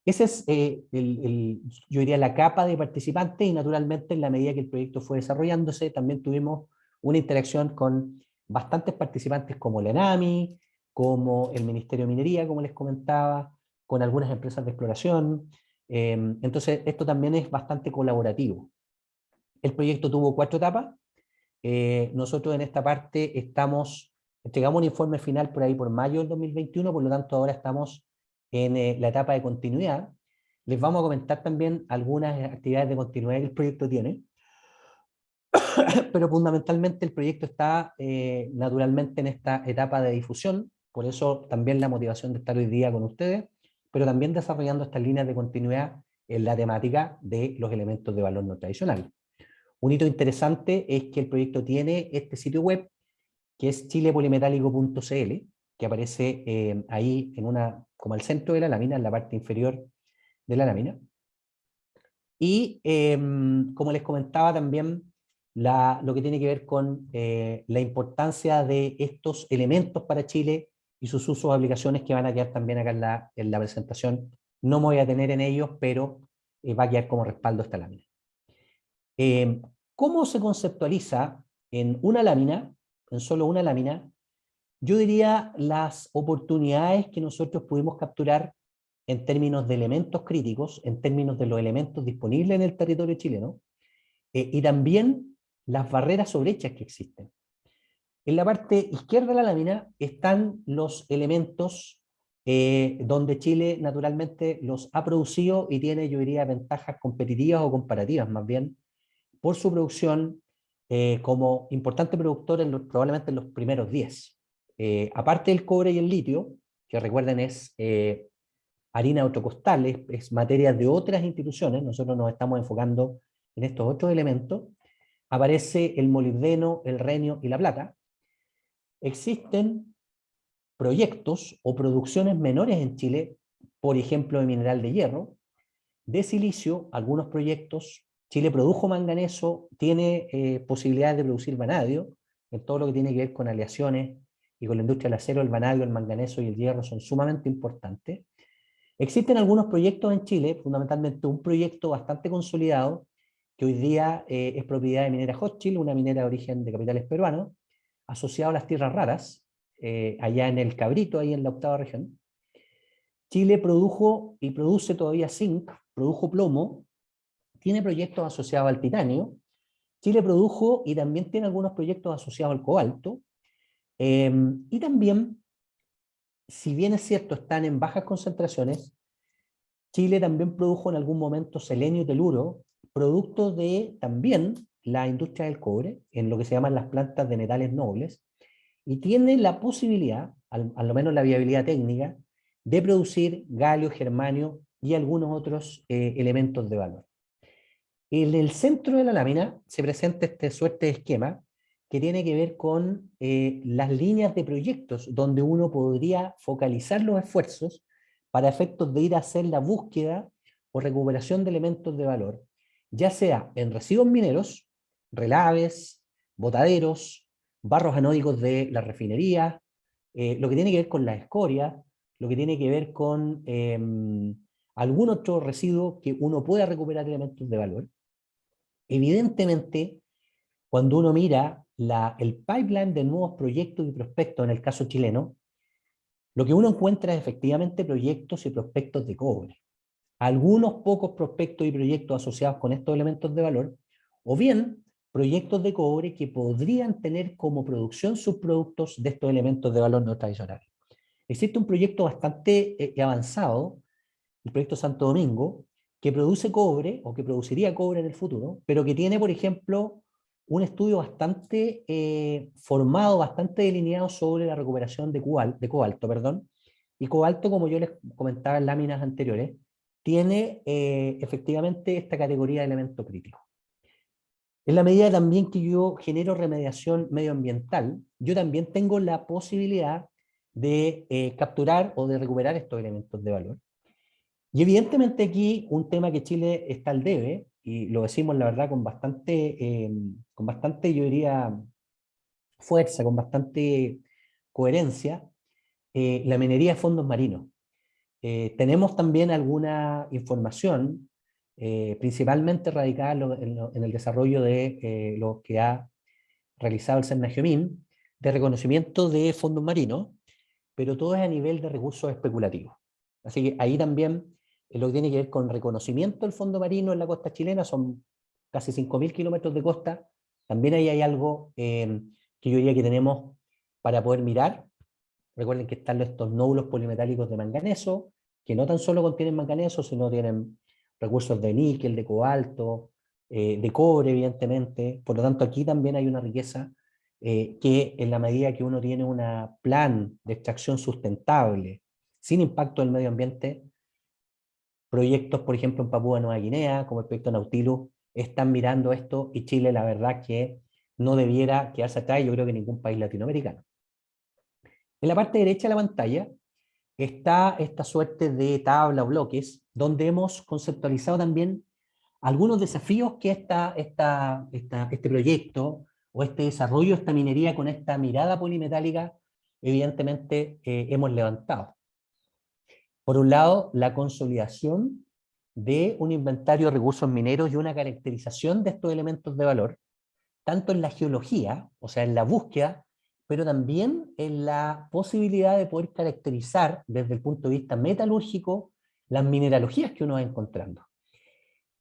Esa es, yo diría, la capa de participantes, y naturalmente en la medida que el proyecto fue desarrollándose también tuvimos una interacción con bastantes participantes como el ENAMI, como el Ministerio de Minería, como les comentaba, con algunas empresas de exploración. Entonces esto también es bastante colaborativo. El proyecto tuvo 4 etapas. Nosotros en esta parte entregamos un informe final por ahí por mayo del 2021, por lo tanto ahora estamos en la etapa de continuidad. Les vamos a comentar también algunas actividades de continuidad que el proyecto tiene, pero fundamentalmente el proyecto está naturalmente en esta etapa de difusión, por eso también la motivación de estar hoy día con ustedes, pero también desarrollando estas líneas de continuidad en la temática de los elementos de valor no tradicional. Un hito interesante es que el proyecto tiene este sitio web, que es chilepolimetálico.cl, que aparece ahí como al centro de la lámina, en la parte inferior de la lámina. Y como les comentaba también, lo que tiene que ver con la importancia de estos elementos para Chile y sus usos y aplicaciones, que van a quedar también acá en la presentación. No me voy a detener en ellos, pero va a quedar como respaldo esta lámina. ¿Cómo se conceptualiza en una lámina, en solo una lámina? Yo diría las oportunidades que nosotros pudimos capturar en términos de elementos críticos, en términos de los elementos disponibles en el territorio chileno, y también las barreras o brechas que existen. En la parte izquierda de la lámina están los elementos donde Chile naturalmente los ha producido y tiene, yo diría, ventajas competitivas o comparativas más bien, por su producción como importante productor probablemente en los primeros 10. Aparte del cobre y el litio, que recuerden es harina de otro costal, es materia de otras instituciones, nosotros nos estamos enfocando en estos otros elementos, aparece el molibdeno, el renio y la plata. Existen proyectos o producciones menores en Chile, por ejemplo de mineral de hierro, de silicio, algunos proyectos. Chile produjo manganeso, tiene posibilidades de producir vanadio, en todo lo que tiene que ver con aleaciones y con la industria del acero, el vanadio, el manganeso y el hierro son sumamente importantes. Existen algunos proyectos en Chile, fundamentalmente un proyecto bastante consolidado, que hoy día es propiedad de Minera Hochschild, una minera de origen de capitales peruanos, asociado a las tierras raras, allá en el Cabrito, ahí en la 8ª región. Chile produjo y produce todavía zinc, produjo plomo, tiene proyectos asociados al titanio. Chile produjo y también tiene algunos proyectos asociados al cobalto. Y también, si bien es cierto, están en bajas concentraciones, Chile también produjo en algún momento selenio y teluro, producto de también la industria del cobre, en lo que se llaman las plantas de metales nobles, y tiene la posibilidad, al menos la viabilidad técnica, de producir galio, germanio y algunos otros elementos de valor. En el centro de la lámina se presenta esta suerte de esquema que tiene que ver con las líneas de proyectos donde uno podría focalizar los esfuerzos para efectos de ir a hacer la búsqueda o recuperación de elementos de valor, ya sea en residuos mineros, relaves, botaderos, barros anódicos de la refinería, lo que tiene que ver con la escoria, lo que tiene que ver con algún otro residuo que uno pueda recuperar elementos de valor. Evidentemente, cuando uno mira el pipeline de nuevos proyectos y prospectos, en el caso chileno, lo que uno encuentra es efectivamente proyectos y prospectos de cobre. Algunos pocos prospectos y proyectos asociados con estos elementos de valor, o bien proyectos de cobre que podrían tener como producción subproductos de estos elementos de valor no tradicionales. Existe un proyecto bastante avanzado, el proyecto Santo Domingo, que produce cobre, o que produciría cobre en el futuro, pero que tiene, por ejemplo, un estudio bastante formado, bastante delineado sobre la recuperación de cobalto, perdón. Y cobalto, como yo les comentaba en láminas anteriores, tiene efectivamente esta categoría de elemento crítico. En la medida también que yo genero remediación medioambiental, yo también tengo la posibilidad de capturar o de recuperar estos elementos de valor. Y evidentemente aquí un tema que Chile está al debe, y lo decimos la verdad con bastante yo diría, fuerza, con bastante coherencia, la minería de fondos marinos. Tenemos también alguna información, principalmente radicada en el desarrollo de lo que ha realizado el Cernagiomín, de reconocimiento de fondos marinos, pero todo es a nivel de recursos especulativos. Así que ahí también lo que tiene que ver con reconocimiento del fondo marino en la costa chilena, son casi 5.000 kilómetros de costa, también ahí hay algo que yo diría que tenemos para poder mirar. Recuerden que están estos nódulos polimetálicos de manganeso, que no tan solo contienen manganeso, sino tienen recursos de níquel, de cobalto, de cobre, evidentemente. Por lo tanto, aquí también hay una riqueza que en la medida que uno tiene un plan de extracción sustentable, sin impacto del medio ambiente, proyectos, por ejemplo, en Papúa Nueva Guinea, como el proyecto Nautilus, están mirando esto, y Chile, la verdad, que no debiera quedarse atrás, yo creo que ningún país latinoamericano. En la parte derecha de la pantalla está esta suerte de tabla o bloques, donde hemos conceptualizado también algunos desafíos que este proyecto o este desarrollo, esta minería con esta mirada polimetálica, evidentemente hemos levantado. Por un lado, la consolidación de un inventario de recursos mineros y una caracterización de estos elementos de valor, tanto en la geología, o sea, en la búsqueda, pero también en la posibilidad de poder caracterizar desde el punto de vista metalúrgico las mineralogías que uno va encontrando.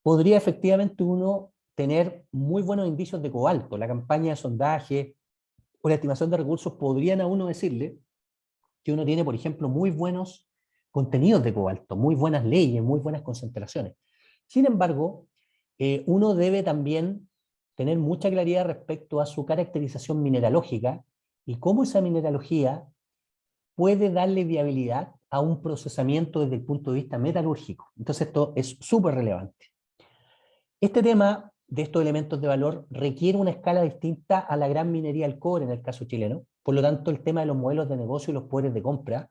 Podría efectivamente uno tener muy buenos indicios de cobalto. La campaña de sondaje o la estimación de recursos podrían a uno decirle que uno tiene, por ejemplo, muy buenos contenidos de cobalto, muy buenas leyes, muy buenas concentraciones. Sin embargo, uno debe también tener mucha claridad respecto a su caracterización mineralógica y cómo esa mineralogía puede darle viabilidad a un procesamiento desde el punto de vista metalúrgico. Entonces esto es súper relevante. Este tema de estos elementos de valor requiere una escala distinta a la gran minería del cobre en el caso chileno. Por lo tanto, el tema de los modelos de negocio y los poderes de compra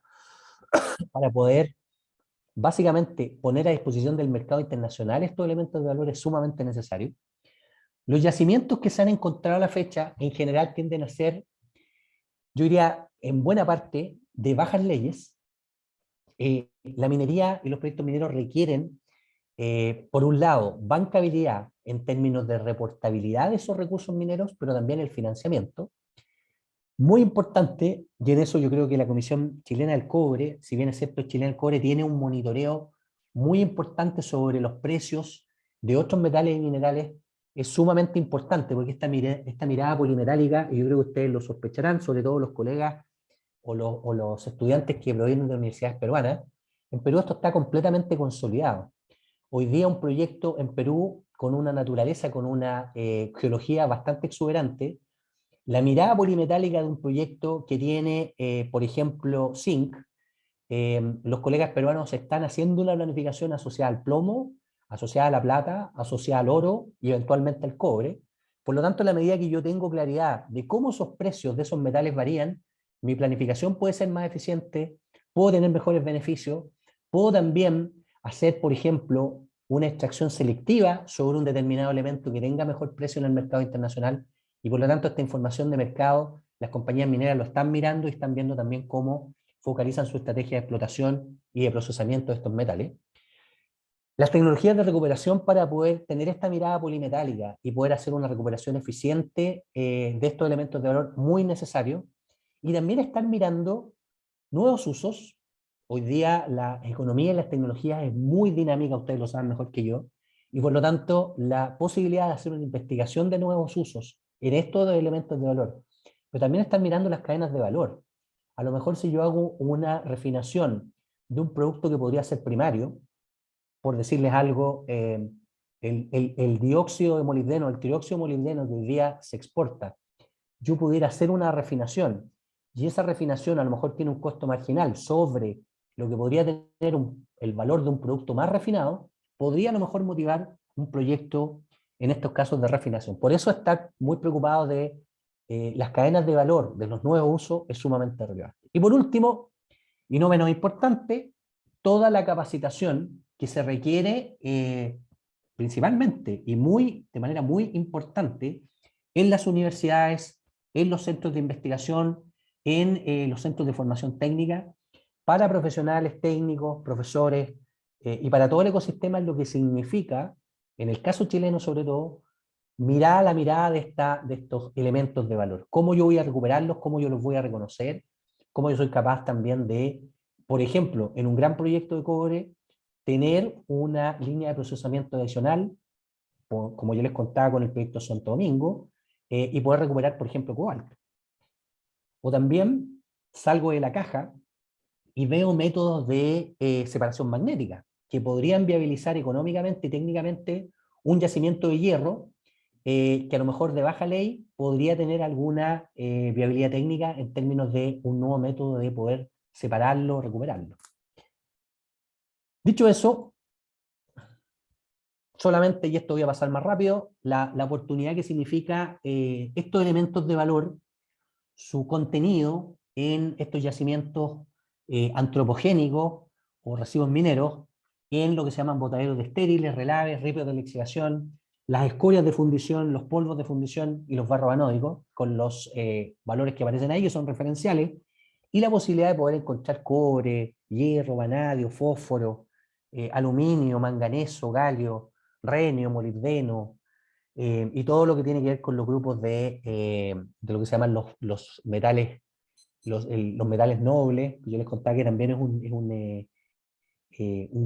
para poder básicamente poner a disposición del mercado internacional estos elementos de valor es sumamente necesario. Los yacimientos que se han encontrado a la fecha en general tienden a ser, yo diría, en buena parte de bajas leyes. La minería y los proyectos mineros requieren, por un lado, bancabilidad en términos de reportabilidad de esos recursos mineros, pero también el financiamiento. Muy importante, y en eso yo creo que la Comisión Chilena del Cobre, si bien es cierto, Chilena del Cobre tiene un monitoreo muy importante sobre los precios de otros metales y minerales, es sumamente importante porque esta mirada polimetálica, y yo creo que ustedes lo sospecharán, sobre todo los colegas o los estudiantes que provienen de universidades peruanas, en Perú esto está completamente consolidado. Hoy día un proyecto en Perú con una naturaleza, con una geología bastante exuberante, la mirada polimetálica de un proyecto que tiene, por ejemplo, zinc, los colegas peruanos están haciendo una planificación asociada al plomo, asociada a la plata, asociada al oro y eventualmente al cobre. Por lo tanto, a la medida que yo tengo claridad de cómo esos precios de esos metales varían, mi planificación puede ser más eficiente, puedo tener mejores beneficios, puedo también hacer, por ejemplo, una extracción selectiva sobre un determinado elemento que tenga mejor precio en el mercado internacional, y por lo tanto esta información de mercado, las compañías mineras lo están mirando y están viendo también cómo focalizan su estrategia de explotación y de procesamiento de estos metales. Las tecnologías de recuperación para poder tener esta mirada polimetálica y poder hacer una recuperación eficiente de estos elementos de valor muy necesario, y también estar mirando Nuevos usos. Hoy día la economía y las tecnologías es muy dinámica, ustedes lo saben mejor que yo, y por lo tanto la posibilidad de hacer una investigación de nuevos usos en estos elementos de valor, pero también están mirando las cadenas de valor. A lo mejor si yo hago una refinación de un producto que podría ser primario, por decirles algo, el dióxido de molibdeno, el trióxido de molibdeno que hoy día se exporta, yo pudiera hacer una refinación, y esa refinación a lo mejor tiene un costo marginal sobre lo que podría tener el valor de un producto más refinado, podría a lo mejor motivar un proyecto en estos casos de refinación. Por eso estar muy preocupado de las cadenas de valor de los nuevos usos es sumamente relevante. Y por último, y no menos importante, toda la capacitación que se requiere principalmente y de manera muy importante en las universidades, en los centros de investigación, en los centros de formación técnica, para profesionales técnicos, profesores, y para todo el ecosistema, lo que significa, en el caso chileno sobre todo, mirar la mirada de estos elementos de valor. Cómo yo voy a recuperarlos, cómo yo los voy a reconocer, cómo yo soy capaz también de, por ejemplo, en un gran proyecto de cobre, tener una línea de procesamiento adicional, como yo les contaba con el proyecto Santo Domingo, y poder recuperar, por ejemplo, cobalto. O también salgo de la caja y veo métodos de separación magnética que podrían viabilizar económicamente y técnicamente un yacimiento de hierro que a lo mejor de baja ley podría tener alguna viabilidad técnica en términos de un nuevo método de poder separarlo, recuperarlo. Dicho eso, solamente, y esto voy a pasar más rápido, la oportunidad que significa estos elementos de valor, su contenido en estos yacimientos antropogénicos o residuos mineros, en lo que se llaman botaderos de estériles, relaves, ripios de lixiviación, las escorias de fundición, los polvos de fundición y los barros anódicos, con los valores que aparecen ahí, que son referenciales, y la posibilidad de poder encontrar cobre, hierro, vanadio, fósforo, aluminio, manganeso, galio, renio, molibdeno, y todo lo que tiene que ver con los grupos de lo que se llaman los metales, los metales nobles, que yo les contaba que también es un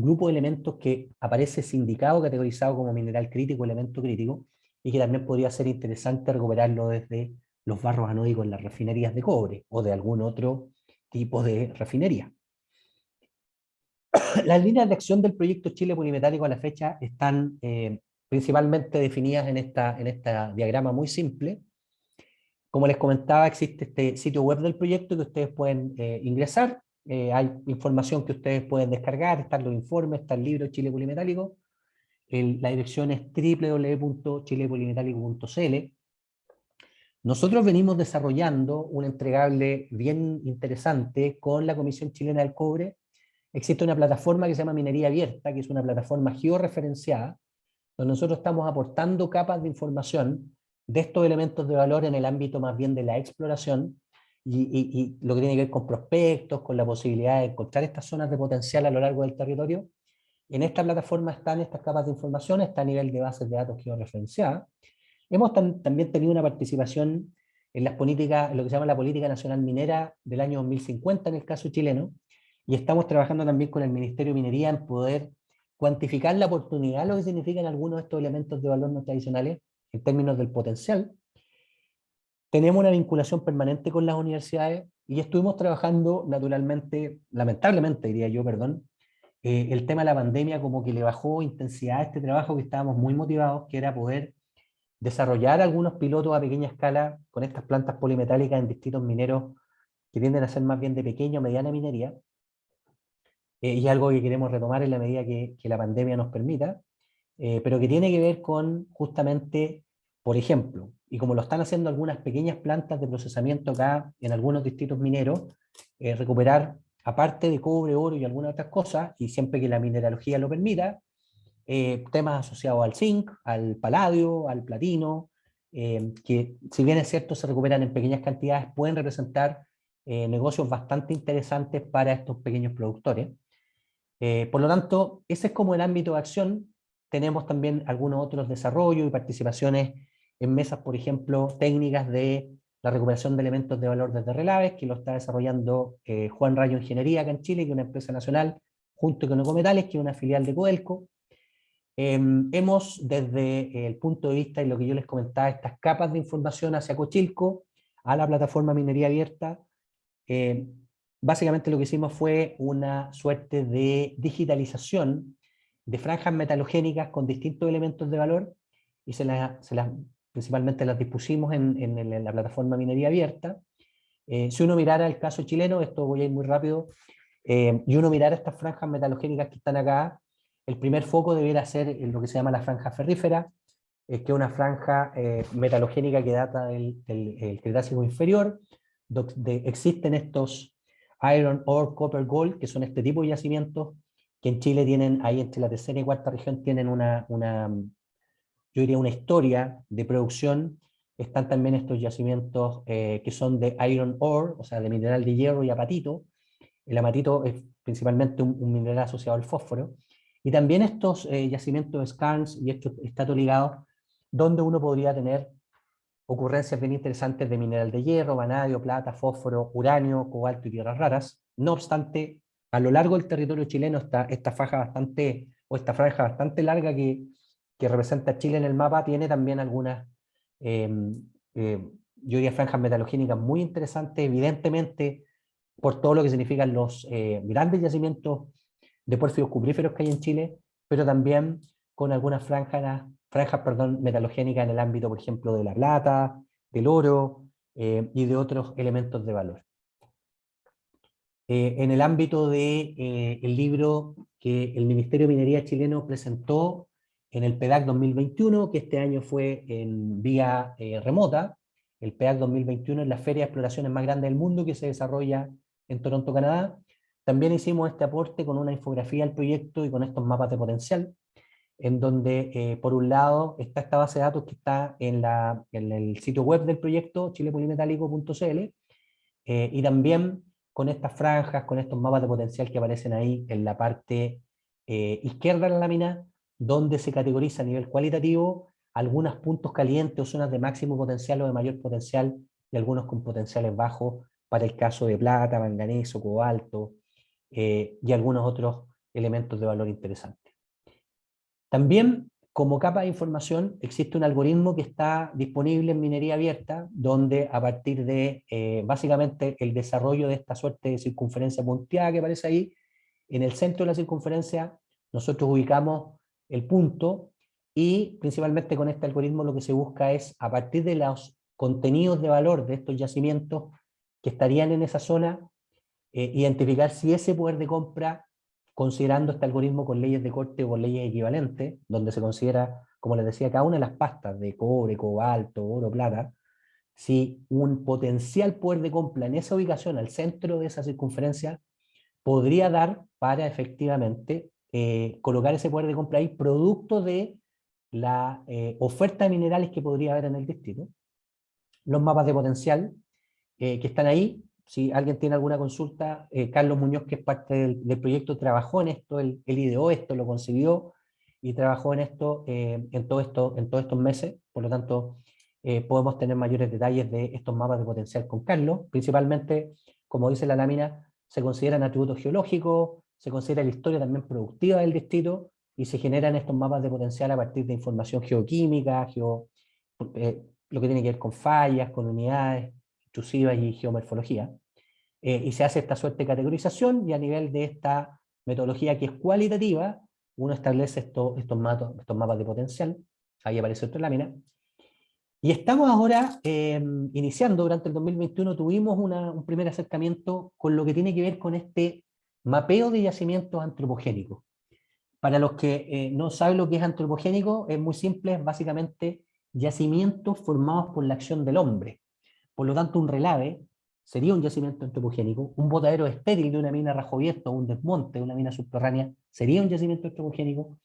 grupo de elementos que aparece sindicado, categorizado como mineral crítico, elemento crítico, y que también podría ser interesante recuperarlo desde los barros anódicos en las refinerías de cobre, o de algún otro tipo de refinería. Las líneas de acción del proyecto Chile Polimetálico a la fecha están principalmente definidas en esta diagrama muy simple. Como les comentaba, existe este sitio web del proyecto que ustedes pueden ingresar. Hay información que ustedes pueden descargar, están los informes, está el libro Chile Polimetálico. La dirección es www.chilepolimetálico.cl. Nosotros venimos desarrollando un entregable bien interesante con la Comisión Chilena del Cobre. Existe una plataforma que se llama Minería Abierta, que es una plataforma georreferenciada, donde nosotros estamos aportando capas de información de estos elementos de valor en el ámbito más bien de la exploración y lo que tiene que ver con prospectos, con la posibilidad de encontrar estas zonas de potencial a lo largo del territorio. En esta plataforma están estas capas de información, está a nivel de bases de datos georreferenciadas. Hemos también tenido una participación en las políticas, en lo que se llama la Política Nacional Minera del año 2050 en el caso chileno, y estamos trabajando también con el Ministerio de Minería en poder cuantificar la oportunidad, lo que significan algunos de estos elementos de valor no tradicionales en términos del potencial. Tenemos una vinculación permanente con las universidades y estuvimos trabajando naturalmente, lamentablemente diría yo, perdón, el tema de la pandemia como que le bajó intensidad a este trabajo que estábamos muy motivados, que era poder desarrollar algunos pilotos a pequeña escala con estas plantas polimetálicas en distritos mineros que tienden a ser más bien de pequeña o mediana minería, y algo que queremos retomar en la medida que la pandemia nos permita, pero que tiene que ver con justamente, por ejemplo, y como lo están haciendo algunas pequeñas plantas de procesamiento acá en algunos distritos mineros, recuperar, aparte de cobre, oro y algunas otras cosas, y siempre que la mineralogía lo permita, temas asociados al zinc, al paladio, al platino, que si bien es cierto se recuperan en pequeñas cantidades, pueden representar negocios bastante interesantes para estos pequeños productores. Por lo tanto, ese es como el ámbito de acción. Tenemos también algunos otros desarrollos y participaciones en mesas, por ejemplo, técnicas de la recuperación de elementos de valor desde relaves, que lo está desarrollando Juan Rayo Ingeniería acá en Chile, que es una empresa nacional, junto con Ecometales, que es una filial de Codelco. Hemos, desde el punto de vista, y lo que yo les comentaba, estas capas de información hacia Cochilco, a la plataforma Minería Abierta, básicamente lo que hicimos fue una suerte de digitalización de franjas metalogénicas con distintos elementos de valor, y principalmente las dispusimos en la plataforma Minería Abierta. Si uno mirara el caso chileno, esto voy a ir muy rápido, y uno mirara estas franjas metalogénicas que están acá, el primer foco debería ser lo que se llama la franja ferrífera, que es una franja metalogénica que data del Cretácico inferior, donde existen estos iron ore, copper, gold, que son este tipo de yacimientos que en Chile tienen, ahí entre la tercera y cuarta región, tienen yo diría una historia de producción. Están también estos yacimientos que son de iron ore, o sea, de mineral de hierro y apatito. El apatito es principalmente un mineral asociado al fósforo. Y también estos yacimientos skarns y estos estratos ligados, donde uno podría tener ocurrencias bien interesantes de mineral de hierro, vanadio, plata, fósforo, uranio, cobalto y tierras raras. No obstante, a lo largo del territorio chileno está esta franja bastante larga que representa a Chile en el mapa, tiene también algunas, yo diría, franjas metalogénicas muy interesantes, evidentemente por todo lo que significan los grandes yacimientos de pórfidos cupríferos que hay en Chile, pero también con algunas franjas metalogénicas en el ámbito, por ejemplo, de la plata, del oro y de otros elementos de valor. En el ámbito del libro que el Ministerio de Minería chileno presentó en el PEDAC 2021, que este año fue en vía remota. El PEDAC 2021 es la feria de exploraciones más grande del mundo que se desarrolla en Toronto, Canadá. También hicimos este aporte con una infografía al proyecto y con estos mapas de potencial, en donde por un lado está esta base de datos que está en el sitio web del proyecto, chilepolimetálico.cl, y también con estas franjas, con estos mapas de potencial que aparecen ahí en la parte izquierda de la lámina, donde se categoriza a nivel cualitativo algunos puntos calientes o zonas de máximo potencial o de mayor potencial, y algunos con potenciales bajos para el caso de plata, manganeso, cobalto, y algunos otros elementos de valor interesantes. También, como capa de información, existe un algoritmo que está disponible en Minería Abierta, donde a partir de básicamente el desarrollo de esta suerte de circunferencia punteada que aparece ahí, en el centro de la circunferencia nosotros ubicamos el punto, y principalmente con este algoritmo lo que se busca es, a partir de los contenidos de valor de estos yacimientos que estarían en esa zona, identificar si ese poder de compra, considerando este algoritmo con leyes de corte o con leyes equivalentes, donde se considera, como les decía, cada una de las pastas de cobre, cobalto, oro, plata, si un potencial poder de compra en esa ubicación, al centro de esa circunferencia, podría dar para efectivamente colocar ese poder de compra ahí, producto de la oferta de minerales que podría haber en el distrito. Los mapas de potencial que están ahí, si alguien tiene alguna consulta, Carlos Muñoz, que es parte del proyecto, trabajó en esto, él ideó esto, lo concibió y trabajó en esto en todos estos meses. Por lo tanto, podemos tener mayores detalles de estos mapas de potencial con Carlos. Principalmente, como dice la lámina, se consideran atributos geológicos, se considera la historia también productiva del distrito, y se generan estos mapas de potencial a partir de información geoquímica, lo que tiene que ver con fallas, con unidades intrusivas y geomorfología. Y se hace esta suerte de categorización, y a nivel de esta metodología que es cualitativa, uno establece estos mapas de potencial. Ahí aparece otra lámina. Y estamos ahora iniciando, durante el 2021 tuvimos un primer acercamiento con lo que tiene que ver con este mapeo de yacimientos antropogénicos. Para los que no saben lo que es antropogénico, es muy simple, es básicamente yacimientos formados por la acción del hombre. Por lo tanto, un relave sería un yacimiento antropogénico, un botadero estéril de una mina rajoabierta o un desmonte de una mina subterránea sería un yacimiento antropogénico,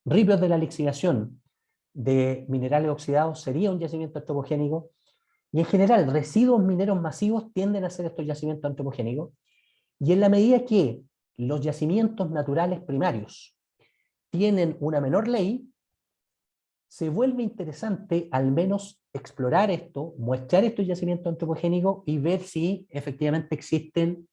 ripios de la lixiviación de minerales oxidados sería un yacimiento antropogénico, y en general residuos mineros masivos tienden a ser estos yacimientos antropogénicos, y en la medida que los yacimientos naturales primarios tienen una menor ley, se vuelve interesante al menos explorar esto, mostrar estos yacimientos antropogénicos y ver si efectivamente existen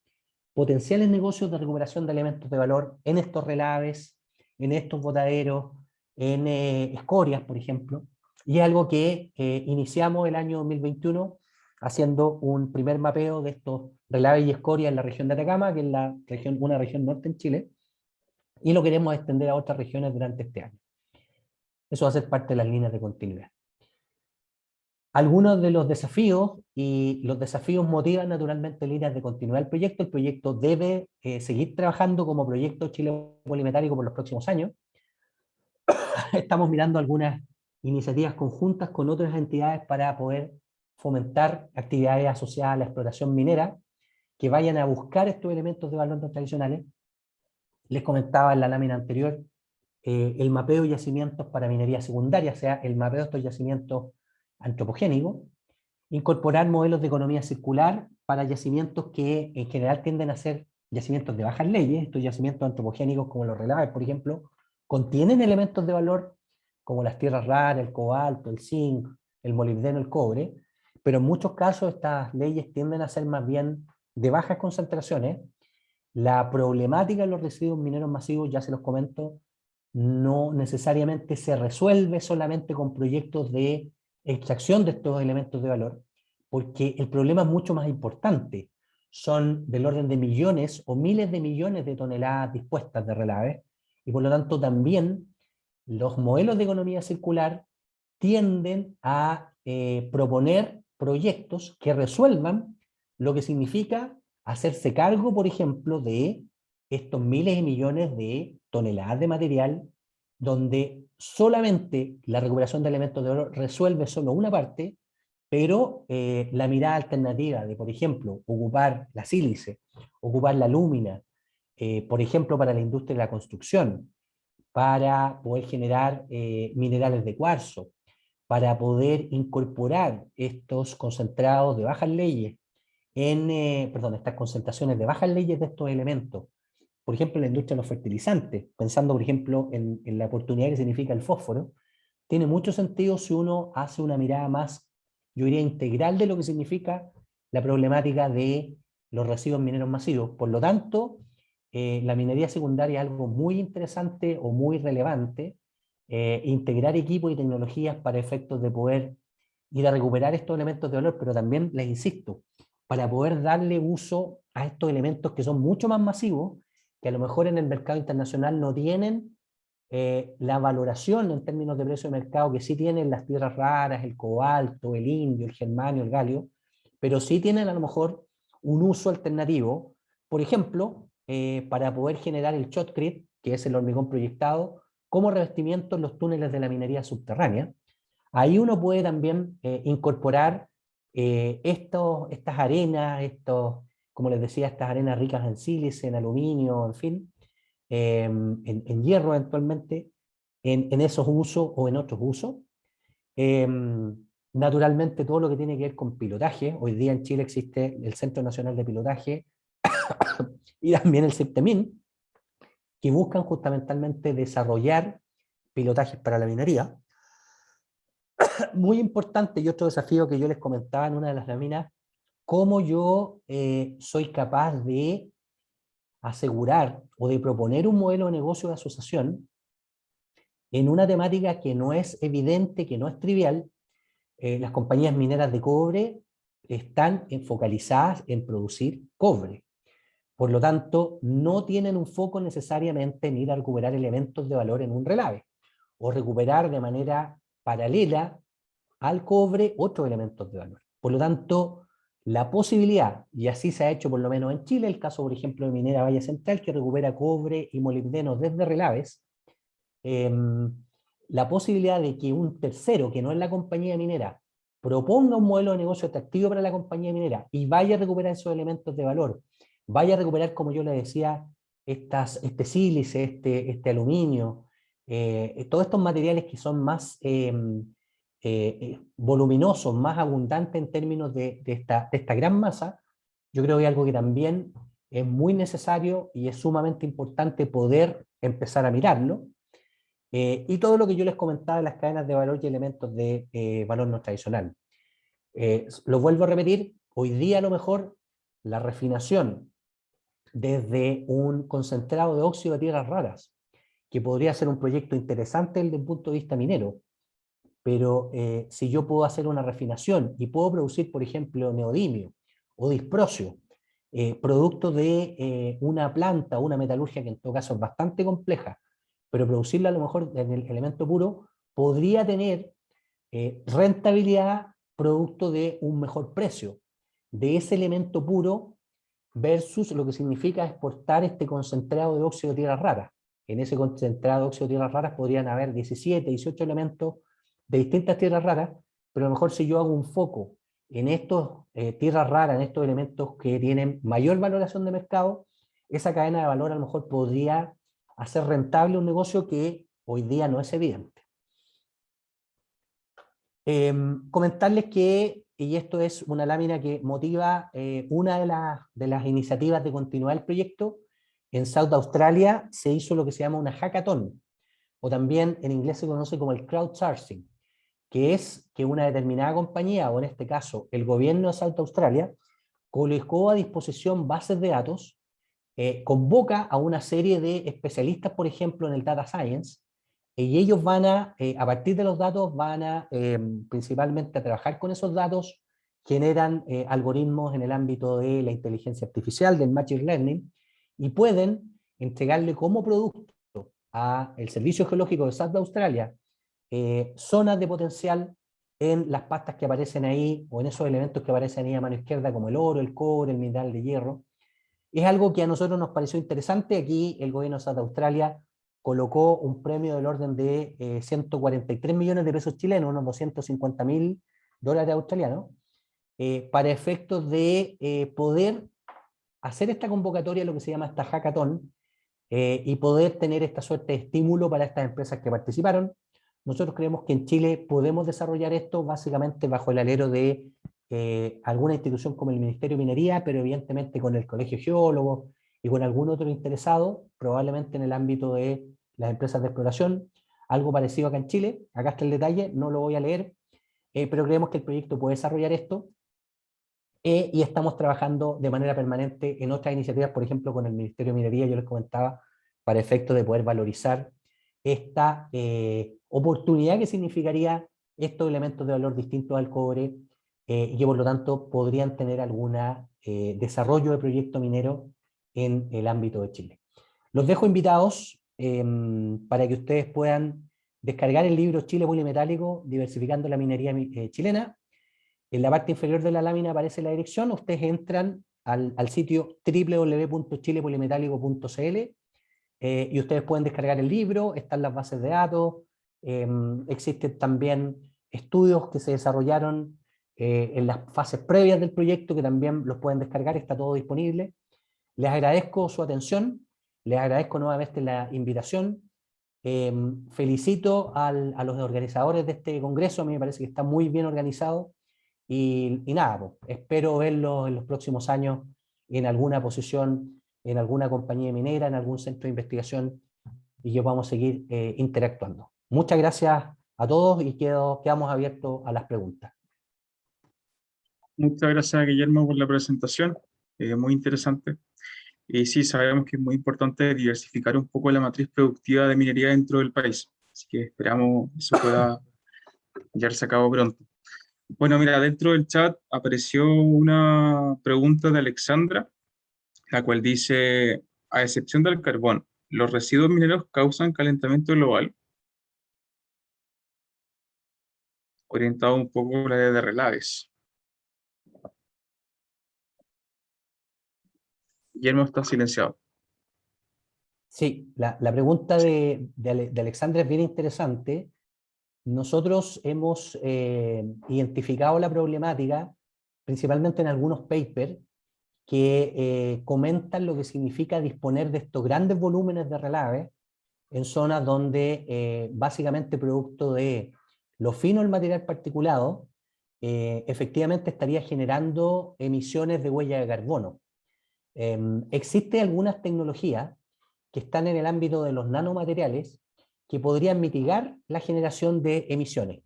potenciales negocios de recuperación de elementos de valor en estos relaves, en estos botaderos, en escorias, por ejemplo. Y es algo que iniciamos el año 2021 haciendo un primer mapeo de estos relaves y escorias en la región de Atacama, que es una región norte en Chile, y lo queremos extender a otras regiones durante este año. Eso va a ser parte de las líneas de continuidad. Algunos de los desafíos, y los desafíos motivan naturalmente líneas de continuidad del proyecto. El proyecto debe seguir trabajando como proyecto Chile Polimetálico por los próximos años. Estamos mirando algunas iniciativas conjuntas con otras entidades para poder fomentar actividades asociadas a la exploración minera que vayan a buscar estos elementos de valor no tradicionales. Les comentaba en la lámina anterior el mapeo de yacimientos para minería secundaria, o sea, el mapeo de estos yacimientos antropogénicos, incorporar modelos de economía circular para yacimientos que en general tienden a ser yacimientos de bajas leyes. Estos yacimientos antropogénicos como los relaves, por ejemplo, contienen elementos de valor como las tierras raras, el cobalto, el zinc, el molibdeno, el cobre, pero en muchos casos estas leyes tienden a ser más bien de bajas concentraciones. La problemática de los residuos mineros masivos, ya se los comento, no necesariamente se resuelve solamente con proyectos de extracción de estos elementos de valor, porque el problema es mucho más importante. Son del orden de millones o miles de millones de toneladas dispuestas de relaves, y por lo tanto también los modelos de economía circular tienden a proponer proyectos que resuelvan lo que significa hacerse cargo, por ejemplo, de estos miles de millones de toneladas de material, donde solamente la recuperación de elementos de valor resuelve solo una parte, pero la mirada alternativa de, por ejemplo, ocupar la sílice, ocupar la lúmina, por ejemplo, para la industria de la construcción, para poder generar minerales de cuarzo, para poder incorporar estos concentrados de bajas leyes estas concentraciones de bajas leyes de estos elementos, por ejemplo, en la industria de los fertilizantes, pensando, por ejemplo, en la oportunidad que significa el fósforo, tiene mucho sentido si uno hace una mirada más, yo diría, integral de lo que significa la problemática de los residuos mineros masivos. Por lo tanto, la minería secundaria es algo muy interesante o muy relevante. Integrar equipos y tecnologías para efectos de poder ir a recuperar estos elementos de valor, pero también, les insisto, para poder darle uso a estos elementos que son mucho más masivos, que a lo mejor en el mercado internacional no tienen la valoración en términos de precio de mercado que sí tienen las tierras raras, el cobalto, el indio, el germanio, el galio, pero sí tienen a lo mejor un uso alternativo, por ejemplo, para poder generar el shotcrete, que es el hormigón proyectado, como revestimiento en los túneles de la minería subterránea. Ahí uno puede también incorporar estas arenas, como les decía, estas arenas ricas en sílice, en aluminio, en fin, en hierro eventualmente, en esos usos o en otros usos. Naturalmente todo lo que tiene que ver con pilotaje. Hoy día en Chile existe el Centro Nacional de Pilotaje y también el CIPTEMIN, que buscan justamente desarrollar pilotajes para la minería. Muy importante, y otro desafío que yo les comentaba en una de las láminas, cómo yo soy capaz de asegurar o de proponer un modelo de negocio de asociación en una temática que no es evidente, que no es trivial. Las compañías mineras de cobre están focalizadas en producir cobre. Por lo tanto, no tienen un foco necesariamente en ir a recuperar elementos de valor en un relave, o recuperar de manera paralela al cobre otros elementos de valor. Por lo tanto, la posibilidad, y así se ha hecho por lo menos en Chile, el caso por ejemplo de Minera Valle Central, que recupera cobre y molibdeno desde relaves, la posibilidad de que un tercero, que no es la compañía minera, proponga un modelo de negocio atractivo para la compañía minera y vaya a recuperar esos elementos de valor, vaya a recuperar, como yo le decía, este sílice, este aluminio, todos estos materiales que son más voluminosos, más abundantes en términos de esta gran masa, yo creo que es algo que también es muy necesario y es sumamente importante poder empezar a mirarlo. y todo lo que yo les comentaba de las cadenas de valor y elementos de valor no tradicional. Lo vuelvo a repetir, hoy día a lo mejor la refinación desde un concentrado de óxido de tierras raras, que podría ser un proyecto interesante desde el punto de vista minero, pero si yo puedo hacer una refinación y puedo producir, por ejemplo, neodimio o disprosio, producto de una planta o una metalurgia que en todo caso es bastante compleja, pero producirla a lo mejor en el elemento puro, podría tener rentabilidad producto de un mejor precio de ese elemento puro versus lo que significa exportar este concentrado de óxido de tierras raras. En ese concentrado de óxido de tierras raras podrían haber 17, 18 elementos de distintas tierras raras, pero a lo mejor si yo hago un foco en estos tierras raras, en estos elementos que tienen mayor valoración de mercado, esa cadena de valor a lo mejor podría hacer rentable un negocio que hoy día no es evidente. Comentarles que, y esto es una lámina que motiva una de las iniciativas de continuar el proyecto, en South Australia se hizo lo que se llama una hackathon, o también en inglés se conoce como el crowdsourcing, que es que una determinada compañía, o en este caso el gobierno de South Australia, colocó a disposición bases de datos, convoca a una serie de especialistas, por ejemplo, en el data science, y ellos van a partir de los datos, van a principalmente a trabajar con esos datos, generan algoritmos en el ámbito de la inteligencia artificial, del machine learning, y pueden entregarle como producto al Servicio Geológico de South Australia zonas de potencial en las pastas que aparecen ahí, o en esos elementos que aparecen ahí a mano izquierda, como el oro, el cobre, el mineral de hierro. Es algo que a nosotros nos pareció interesante. Aquí el gobierno de South Australia colocó un premio del orden de 143 millones de pesos chilenos, unos 250.000 dólares australianos, para efectos de poder hacer esta convocatoria, lo que se llama esta hackathon, y poder tener esta suerte de estímulo para estas empresas que participaron. Nosotros creemos que en Chile podemos desarrollar esto básicamente bajo el alero de alguna institución como el Ministerio de Minería, pero evidentemente con el Colegio de Geólogos y con algún otro interesado, probablemente en el ámbito de las empresas de exploración, algo parecido acá en Chile. Acá está el detalle, no lo voy a leer, pero creemos que el proyecto puede desarrollar esto, y estamos trabajando de manera permanente en otras iniciativas, por ejemplo, con el Ministerio de Minería, yo les comentaba, para efectos de poder valorizar esta oportunidad que significaría estos elementos de valor distintos al cobre, y que por lo tanto podrían tener algún desarrollo de proyecto minero en el ámbito de Chile. Los dejo invitados para que ustedes puedan descargar el libro Chile Polimetálico, diversificando la minería chilena. En la parte inferior de la lámina aparece la dirección, ustedes entran al sitio www.chilepolimetálico.cl, y ustedes pueden descargar el libro, están las bases de datos, existen también estudios que se desarrollaron en las fases previas del proyecto que también los pueden descargar, está todo disponible. Les agradezco su atención, les agradezco nuevamente la invitación, felicito a los organizadores de este congreso, a mí me parece que está muy bien organizado, y nada, pues, espero verlos en los próximos años en alguna posición, en alguna compañía minera, en algún centro de investigación, y que podamos seguir interactuando. Muchas gracias a todos y quedamos abiertos a las preguntas. Muchas gracias, Guillermo, por la presentación, muy interesante. Y sí, sabemos que es muy importante diversificar un poco la matriz productiva de minería dentro del país, así que esperamos que eso pueda llevarse a cabo pronto. Bueno, mira, dentro del chat apareció una pregunta de Alexandra, la cual dice, a excepción del carbón, ¿los residuos mineros causan calentamiento global? Orientado un poco a la de relaves. Guillermo está silenciado. Sí, la pregunta de Alexandra es bien interesante. Nosotros hemos identificado la problemática principalmente en algunos papers que comentan lo que significa disponer de estos grandes volúmenes de relave en zonas donde básicamente producto de lo fino del material particulado, efectivamente estaría generando emisiones de huella de carbono. Existen algunas tecnologías que están en el ámbito de los nanomateriales que podrían mitigar la generación de emisiones.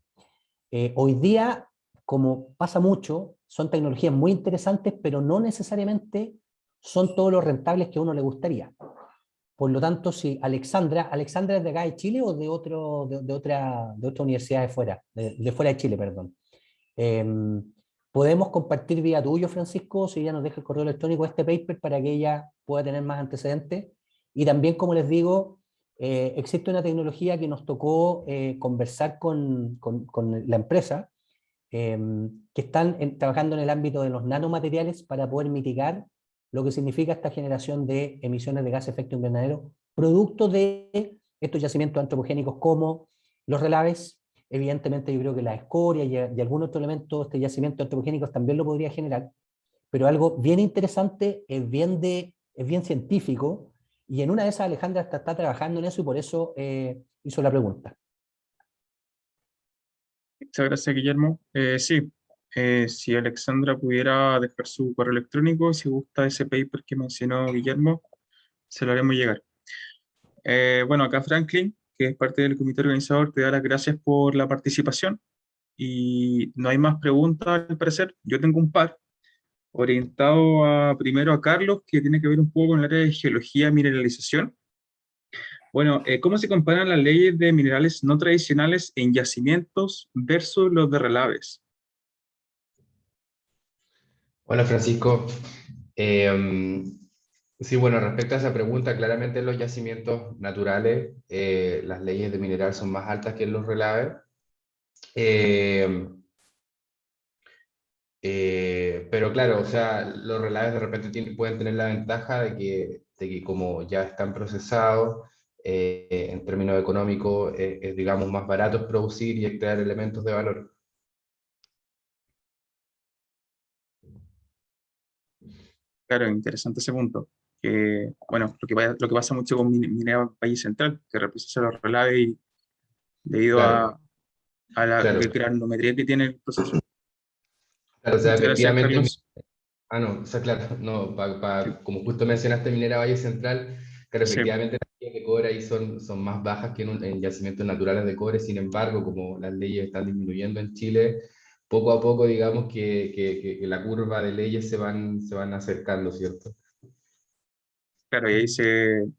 Hoy día, como pasa mucho, son tecnologías muy interesantes, pero no necesariamente son todos los rentables que a uno le gustaría. Por lo tanto, si Alexandra es de acá de Chile o de otra universidad de fuera, de fuera de Chile, perdón. Podemos compartir vía tuyo, Francisco, si ella nos deja el correo electrónico este paper para que ella pueda tener más antecedentes. Y también, como les digo, existe una tecnología que nos tocó conversar con la empresa, que están trabajando en el ámbito de los nanomateriales para poder mitigar lo que significa esta generación de emisiones de gas de efecto invernadero, producto de estos yacimientos antropogénicos como los relaves. Evidentemente yo creo que la escoria y algún otro elemento de este yacimiento antropogénicos también lo podría generar, pero algo bien interesante, es bien científico, y en una de esas Alejandra está trabajando en eso y por eso hizo la pregunta. Muchas gracias, Guillermo. Sí, si Alexandra pudiera dejar su correo electrónico, si gusta ese paper que mencionó Guillermo, se lo haremos llegar. Bueno, acá Franklin, que es parte del comité organizador, te da las gracias por la participación y no hay más preguntas al parecer. Yo tengo un par orientado primero a Carlos, que tiene que ver un poco con el área de geología y mineralización. Bueno, ¿cómo se comparan las leyes de minerales no tradicionales en yacimientos versus los de relaves? Hola Francisco. Sí, bueno, respecto a esa pregunta, claramente en los yacimientos naturales las leyes de mineral son más altas que en los relaves. Pero claro, o sea, los relaves de repente pueden tener la ventaja de que como ya están procesados, en términos económicos, es, digamos, más barato producir y extraer elementos de valor. Claro, interesante ese punto. Que, bueno, lo que pasa mucho con Minera Valle Central, que representa los relaves y debido Claro, a la claro, granulometría que tiene el proceso. claro, o sea, Muchas gracias, efectivamente. Carlos. Ah, no, o sea, claro, no, Sí, como justo mencionaste Minera Valle Central, claro, sí, efectivamente las leyes de cobre ahí son más bajas que en yacimientos naturales de cobre. Sin embargo, como las leyes están disminuyendo en Chile, poco a poco digamos que la curva de leyes se van acercando, ¿cierto? claro, y ahí se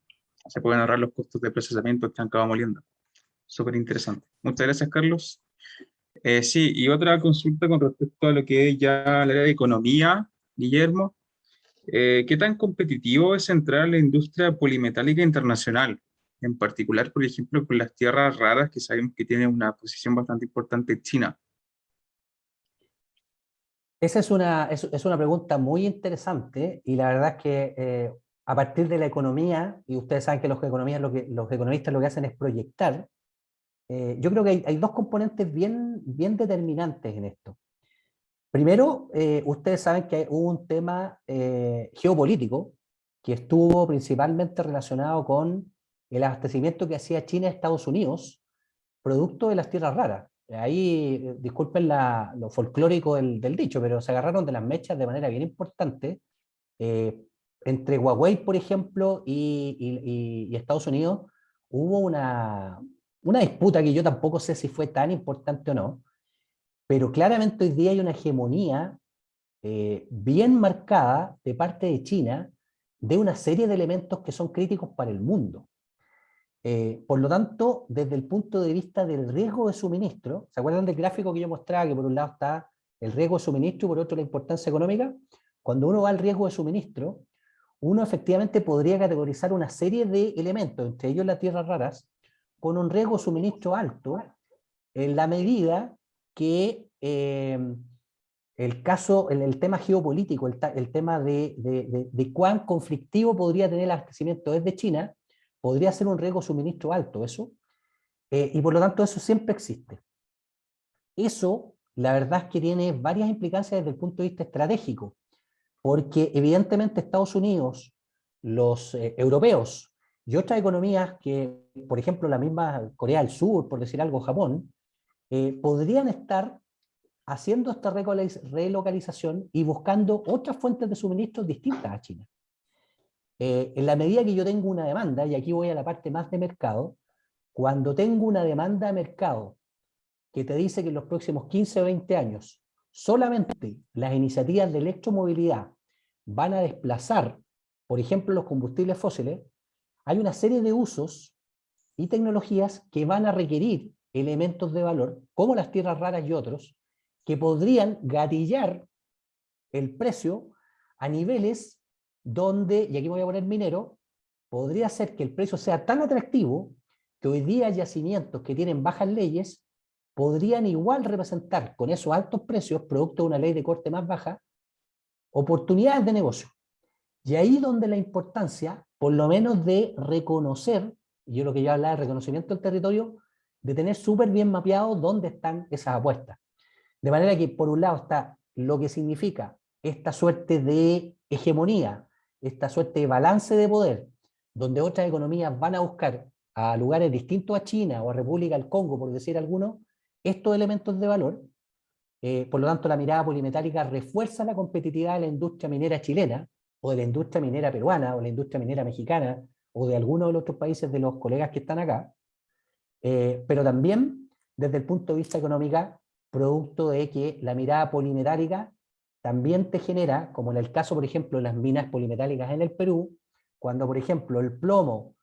pueden ahorrar los costos de procesamiento que han acabado moliendo. Súper interesante. Muchas gracias, Carlos. Sí, y otra consulta con respecto a lo que es ya la área de economía, Guillermo. ¿Qué tan competitivo es entrar en la industria polimetálica internacional? En particular, por ejemplo, con las tierras raras, que sabemos que tienen una posición bastante importante en China. Esa es una pregunta muy interesante y la verdad es que a partir de la economía, y ustedes saben que los economistas lo que hacen es proyectar, yo creo que hay dos componentes bien determinantes en esto. Primero, ustedes saben que hubo un tema geopolítico que estuvo principalmente relacionado con el abastecimiento que hacía China a Estados Unidos, producto de las tierras raras. Ahí, disculpen lo folclórico del dicho, pero se agarraron de las mechas de manera bien importante. Eh, Entre Huawei, por ejemplo, y Estados Unidos, hubo una disputa que yo tampoco sé si fue tan importante o no, pero claramente hoy día hay una hegemonía bien marcada de parte de China de una serie de elementos que son críticos para el mundo. Por lo tanto, desde el punto de vista del riesgo de suministro, ¿se acuerdan del gráfico que yo mostraba? Que por un lado está el riesgo de suministro y por otro la importancia económica. Cuando uno va al riesgo de suministro, uno efectivamente podría categorizar una serie de elementos, entre ellos las tierras raras, con un riesgo de suministro alto, en la medida que el tema geopolítico, el tema de cuán conflictivo podría tener el abastecimiento desde China, podría ser un riesgo de suministro alto, eso, y por lo tanto eso siempre existe. Eso, la verdad es que tiene varias implicancias desde el punto de vista estratégico, porque evidentemente Estados Unidos, los europeos y otras economías que, por ejemplo, la misma Corea del Sur, por decir algo, Japón, podrían estar haciendo esta relocalización y buscando otras fuentes de suministros distintas a China. En la medida que yo tengo una demanda, y aquí voy a la parte más de mercado, cuando tengo una demanda de mercado que te dice que en los próximos 15 o 20 años solamente las iniciativas de electromovilidad van a desplazar, por ejemplo, los combustibles fósiles, hay una serie de usos y tecnologías que van a requerir elementos de valor, como las tierras raras y otros, que podrían gatillar el precio a niveles donde, y aquí voy a poner minero, podría ser que el precio sea tan atractivo que hoy día yacimientos que tienen bajas leyes podrían igual representar con esos altos precios, producto de una ley de corte más baja, oportunidades de negocio. Y ahí donde la importancia, por lo menos de reconocer, yo lo que yo hablaba de reconocimiento del territorio, de tener súper bien mapeado dónde están esas apuestas. De manera que por un lado está lo que significa esta suerte de hegemonía, esta suerte de balance de poder, donde otras economías van a buscar a lugares distintos a China o a República del Congo, por decir algunos, estos elementos de valor. Por lo tanto, la mirada polimetálica refuerza la competitividad de la industria minera chilena, o de la industria minera peruana, o la industria minera mexicana, o de algunos de los otros países de los colegas que están acá, pero también desde el punto de vista económico, producto de que la mirada polimetálica también te genera, como en el caso, por ejemplo, de las minas polimetálicas en el Perú, cuando, por ejemplo, el plomo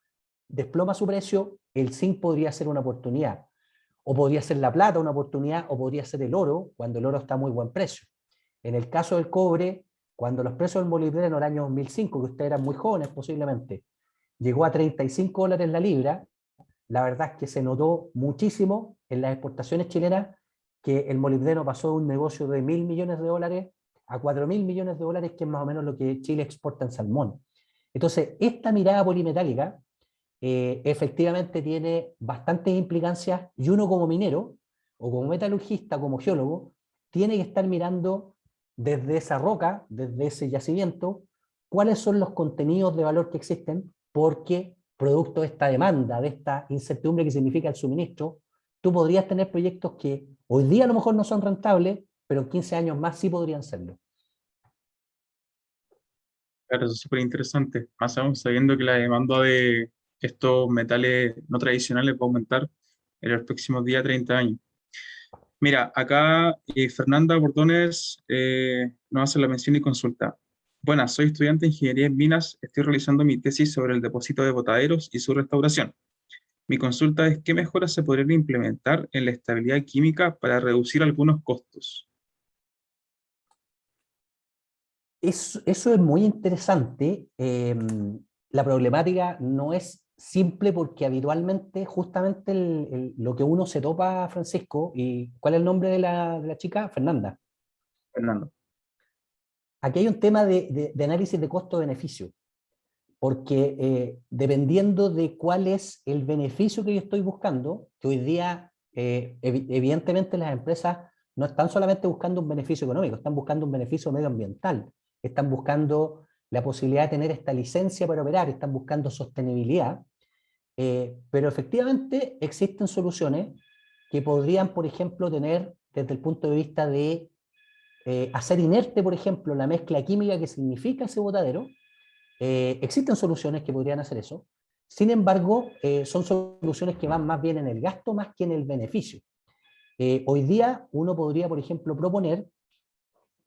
desploma su precio, el zinc podría ser una oportunidad, o podría ser la plata una oportunidad, o podría ser el oro, cuando el oro está a muy buen precio. En el caso del cobre, cuando los precios del molibdeno en el año 2005, que ustedes eran muy jóvenes posiblemente, llegó a $35 la libra, la verdad es que se notó muchísimo en las exportaciones chilenas que el molibdeno pasó de un negocio de $1.000 millones a $4.000 millones, que es más o menos lo que Chile exporta en salmón. Entonces, esta mirada polimetálica efectivamente tiene bastantes implicancias y uno como minero, o como metalurgista, como geólogo, tiene que estar mirando desde esa roca, desde ese yacimiento, cuáles son los contenidos de valor que existen, porque producto de esta demanda, de esta incertidumbre que significa el suministro, tú podrías tener proyectos que hoy día a lo mejor no son rentables, pero en 15 años más sí podrían serlo. Claro, eso es súper interesante. Más aún sabiendo que la demanda de estos metales no tradicionales va a aumentar en los próximos 10 a 30 años. Mira, acá Fernanda Bordones nos hace la mención y consulta. Buenas, soy estudiante de Ingeniería en Minas, estoy realizando mi tesis sobre el depósito de botaderos y su restauración. Mi consulta es, ¿qué mejoras se podrían implementar en la estabilidad química para reducir algunos costos? Eso es muy interesante. La problemática no es simple porque habitualmente justamente lo que uno se topa, Francisco, y ¿cuál es el nombre de la chica? Fernanda. Fernando. Aquí hay un tema de análisis de costo-beneficio, porque dependiendo de cuál es el beneficio que yo estoy buscando, que hoy día evidentemente las empresas no están solamente buscando un beneficio económico, están buscando un beneficio medioambiental, están buscando la posibilidad de tener esta licencia para operar, están buscando sostenibilidad, pero efectivamente existen soluciones que podrían, por ejemplo, tener desde el punto de vista de hacer inerte, por ejemplo, la mezcla química que significa ese botadero. Existen soluciones que podrían hacer eso. Sin embargo, son soluciones que van más bien en el gasto más que en el beneficio. Hoy día uno podría, por ejemplo, proponer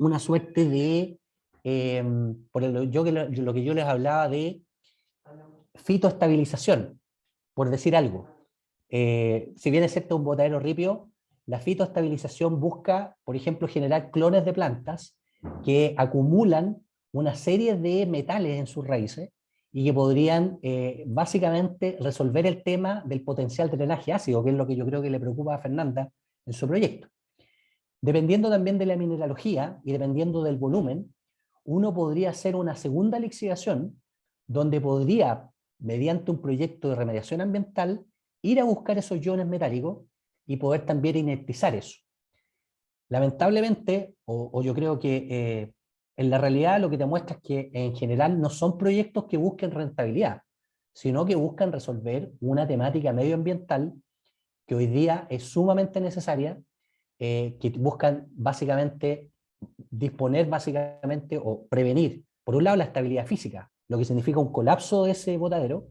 una suerte de, lo que yo les hablaba de fitoestabilización, por decir algo. Si bien es cierto un botadero ripio, la fitoestabilización busca, por ejemplo, generar clones de plantas que acumulan una serie de metales en sus raíces y que podrían básicamente resolver el tema del potencial drenaje ácido, que es lo que yo creo que le preocupa a Fernanda en su proyecto. Dependiendo también de la mineralogía y dependiendo del volumen, uno podría hacer una segunda lixiviación donde podría, mediante un proyecto de remediación ambiental, ir a buscar esos iones metálicos y poder también inertizar eso. Lamentablemente, o yo creo que en la realidad lo que te muestra es que en general no son proyectos que busquen rentabilidad, sino que buscan resolver una temática medioambiental que hoy día es sumamente necesaria, que buscan básicamente disponer básicamente o prevenir, por un lado, la estabilidad física, lo que significa un colapso de ese botadero,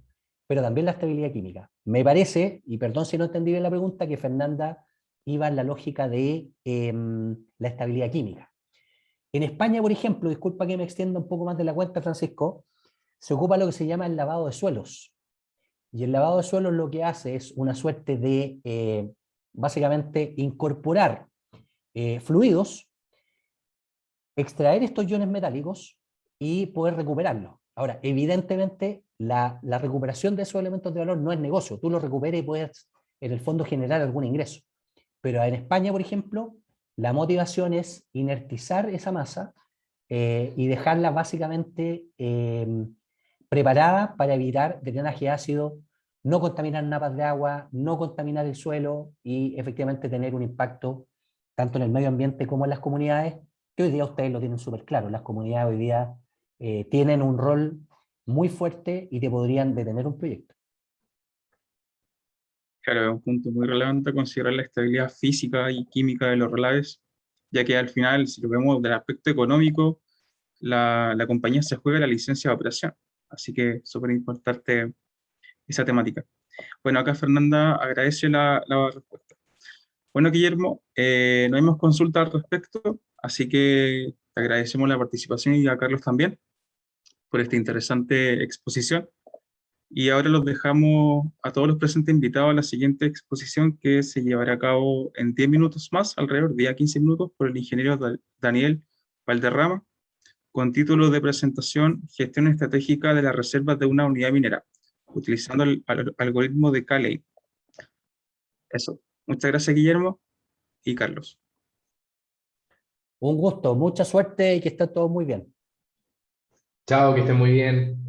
pero también la estabilidad química. Me parece, y perdón si no entendí bien la pregunta, que Fernanda iba en la lógica de la estabilidad química. En España, por ejemplo, disculpa que me extienda un poco más de la cuenta, Francisco, se ocupa lo que se llama el lavado de suelos. Y el lavado de suelos lo que hace es una suerte de, básicamente, incorporar fluidos, extraer estos iones metálicos y poder recuperarlos. Ahora, evidentemente, la recuperación de esos elementos de valor no es negocio. Tú los recuperas y puedes, en el fondo, generar algún ingreso. Pero en España, por ejemplo, la motivación es inertizar esa masa y dejarla básicamente preparada para evitar drenaje ácido, no contaminar napas de agua, no contaminar el suelo y efectivamente tener un impacto tanto en el medio ambiente como en las comunidades, que hoy día ustedes lo tienen súper claro. Las comunidades hoy día tienen un rol muy fuerte y te podrían detener un proyecto. Claro, es un punto muy relevante considerar la estabilidad física y química de los relaves, ya que al final, si lo vemos del aspecto económico, la compañía se juega la licencia de operación. Así que súper importante esa temática. Bueno, acá Fernanda agradece la respuesta. Bueno, Guillermo, no hay más consulta al respecto, así que te agradecemos la participación y a Carlos también por esta interesante exposición. Y ahora los dejamos a todos los presentes invitados a la siguiente exposición que se llevará a cabo en 10 minutos más, alrededor de 15 minutos, por el ingeniero Daniel Valderrama, con título de presentación Gestión estratégica de las reservas de una unidad minera, utilizando el algoritmo de Cayley. Eso. Muchas gracias, Guillermo y Carlos. Un gusto, mucha suerte y que esté todo muy bien. Chao, que estén muy bien.